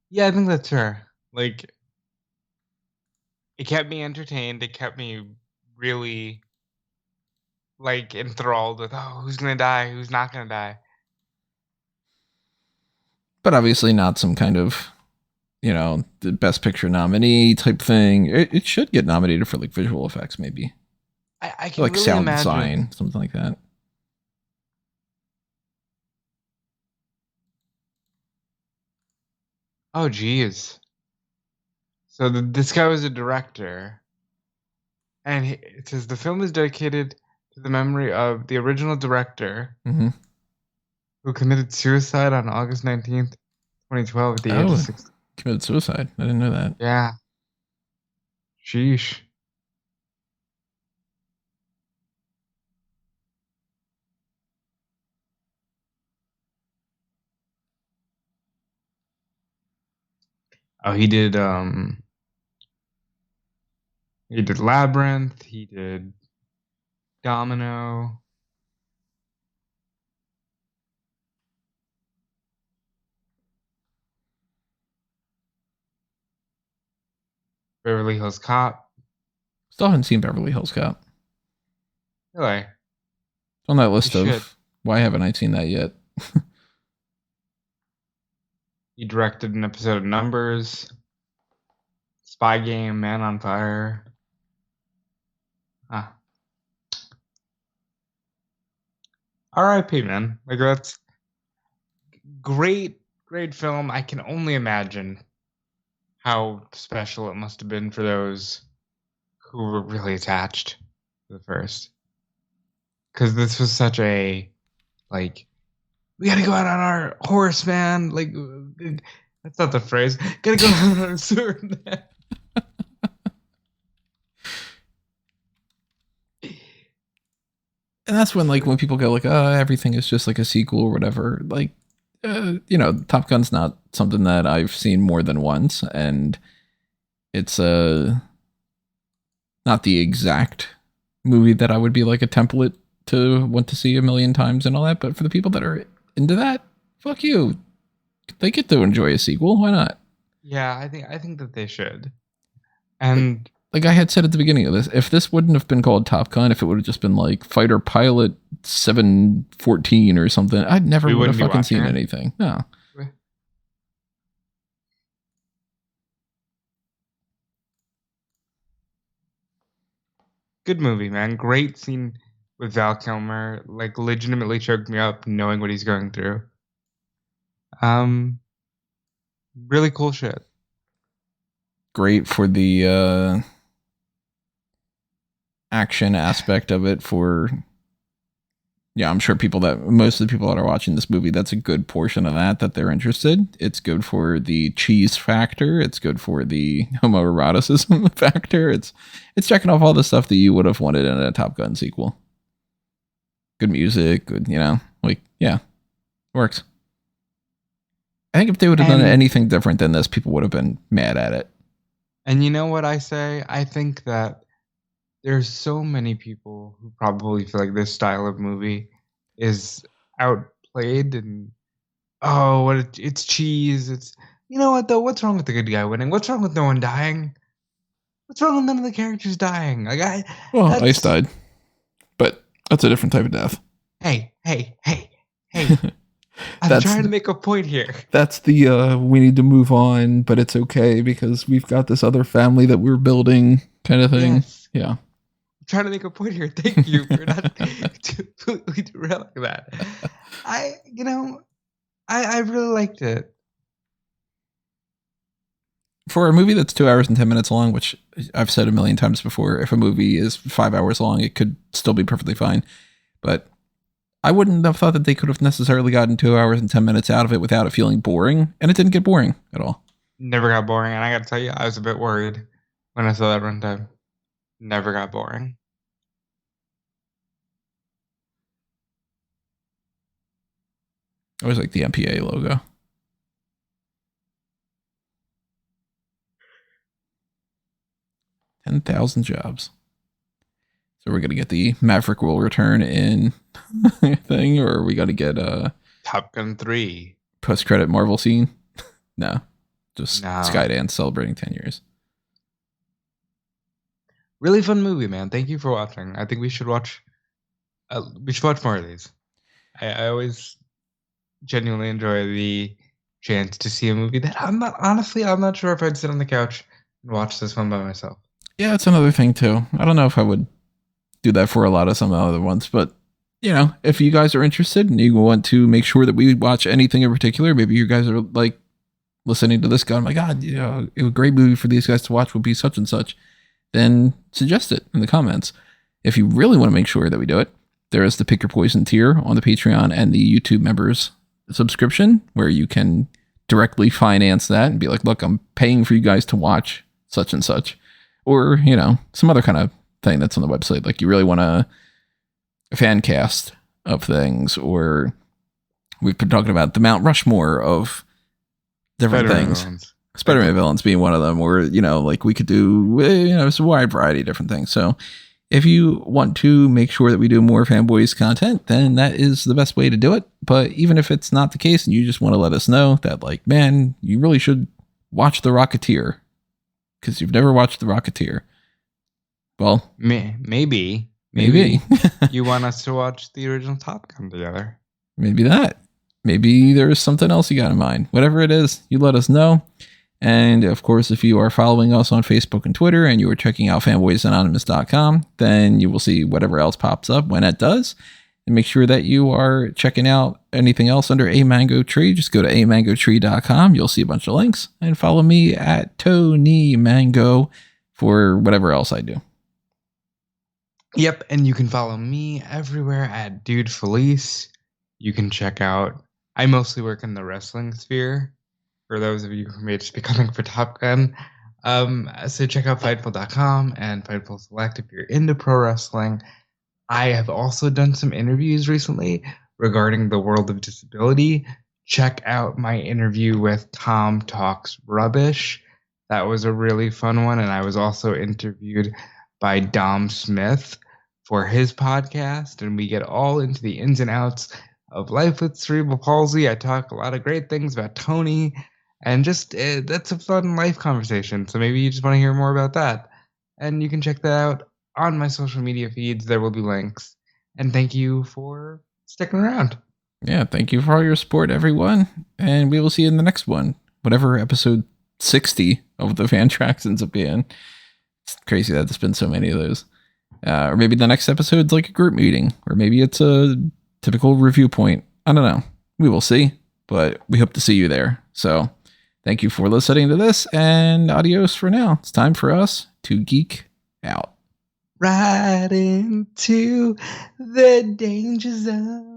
yeah, I think that's fair. Like it kept me entertained. It kept me really like enthralled with who's gonna die, who's not gonna die. But obviously not some kind of, the best picture nominee type thing. It should get nominated for like visual effects maybe. I can Like really sound imagine. design, something like that. Oh geez. So this guy was a director, and it says the film is dedicated to the memory of the original director Mm-hmm. who committed suicide on August 19th, 2012 at the age of Oh, 60. committed suicide. I didn't know that. Yeah. Sheesh. Oh, he did Labyrinth, he did Domino. Beverly Hills Cop. Still haven't seen Beverly Hills Cop. Really? On that You list should. of why haven't I seen that yet? He directed an episode of Numbers. Spy Game, Man on Fire. Ah. R.I.P. man. Like that's great, great film. I can only imagine how special it must have been for those who were really attached to the first. Because this was such a like we gotta go out on our horse, man. Like that's not the phrase. Gotta go out on our sword, man. And that's when, like, when people go like, "Oh, everything is just like a sequel or whatever." Like, Top Gun's not something that I've seen more than once, and it's not the exact movie that I would be like a template to want to see a million times and all that. But for the people that are into that, fuck you. They get to enjoy a sequel. Why not? Yeah, I think that they should. And like I had said at the beginning of this, if this wouldn't have been called Top Gun, if it would have just been like Fighter Pilot 714 or something, I never would have fucking seen anything. No. Good movie, man. Great scene with Val Kilmer. Like legitimately choked me up knowing what he's going through. Really cool shit. Great for the action aspect of it. For I'm sure most of the people that are watching this movie, that's a good portion of that they're interested. It's good for the cheese factor. It's good for the homoeroticism factor. It's checking off all the stuff that you would have wanted in a Top Gun sequel. Good music, good, works. I think if they would have done anything different than this, people would have been mad at it. And you know what I say? I think that there's so many people who probably feel like this style of movie is outplayed and it's cheese. It's you know what though? What's wrong with the good guy winning? What's wrong with no one dying? What's wrong with none of the characters dying? Like Ice died, but that's a different type of death. Hey! I'm trying to make a point here. That's the we need to move on, but it's okay because we've got this other family that we're building kind of thing. Yes. Yeah. I'm trying to make a point here. Thank you for not completely derailing that. I really liked it. For a movie that's 2 hours and 10 minutes long, which I've said a million times before, if a movie is 5 hours long, it could still be perfectly fine. But I wouldn't have thought that they could have necessarily gotten 2 hours and 10 minutes out of it without it feeling boring. And it didn't get boring at all. Never got boring. And I got to tell you, I was a bit worried when I saw that runtime. Never got boring. I always like the MPA logo. $10,000 jobs. So we're going to get the Maverick will return in thing, or are we going to get Top Gun 3 post-credit Marvel scene? No. Just Skydance celebrating 10 years. Really fun movie, man. Thank you for watching. I think we should watch more of these. I always genuinely enjoy the chance to see a movie that I'm not sure if I'd sit on the couch and watch this one by myself. Yeah, it's another thing too. I don't know if I would do that for a lot of some other ones, but if you guys are interested and you want to make sure that we watch anything in particular, maybe you guys are like listening to this guy, oh my God, a great movie for these guys to watch would be such and such, then suggest it in the comments. If you really want to make sure that we do it, there is the Pick Your Poison tier on the Patreon and the YouTube members subscription, where you can directly finance that and be like, look, I'm paying for you guys to watch such and such, or some other kind of thing that's on the website. Like you really want a fan cast of things, or we've been talking about the Mount Rushmore of different things. Spider-Man villains being one of them, or like we could do it's a wide variety of different things. So if you want to make sure that we do more Fanboys content, then that is the best way to do it. But even if it's not the case and you just want to let us know that, like, man, you really should watch The Rocketeer because you've never watched The Rocketeer. Well, maybe you want us to watch the original Top Gun together. Maybe that. Maybe there's something else you got in mind. Whatever it is, you let us know. And of course, if you are following us on Facebook and Twitter and you are checking out fanboysanonymous.com, then you will see whatever else pops up when it does. And make sure that you are checking out anything else under A Mango Tree. Just go to amangotree.com. You'll see a bunch of links. And follow me at Tony Mango for whatever else I do. Yep, and you can follow me everywhere at Dude Felice. You can check out, I mostly work in the wrestling sphere, for those of you who may just be coming for Top Gun. So check out Fightful.com and Fightful Select if you're into pro wrestling. I have also done some interviews recently regarding the world of disability. Check out my interview with Tom Talks Rubbish. That was a really fun one, and I was also interviewed by Dom Smith for his podcast, and we get all into the ins and outs of life with cerebral palsy. I talk a lot of great things about Tony, and just that's a fun life conversation. So maybe you just want to hear more about that, and you can check that out on my social media feeds. There will be links. And thank you for sticking around. Yeah, thank you for all your support, everyone, and we will see you in the next one, whatever episode 60 of the FanTracks ends up being. It's crazy that there's been so many of those. Or maybe the next episode's like a group meeting, or maybe it's a typical review point. I don't know. We will see, but we hope to see you there. So thank you for listening to this, and adios for now. It's time for us to geek out. Right into the danger zone.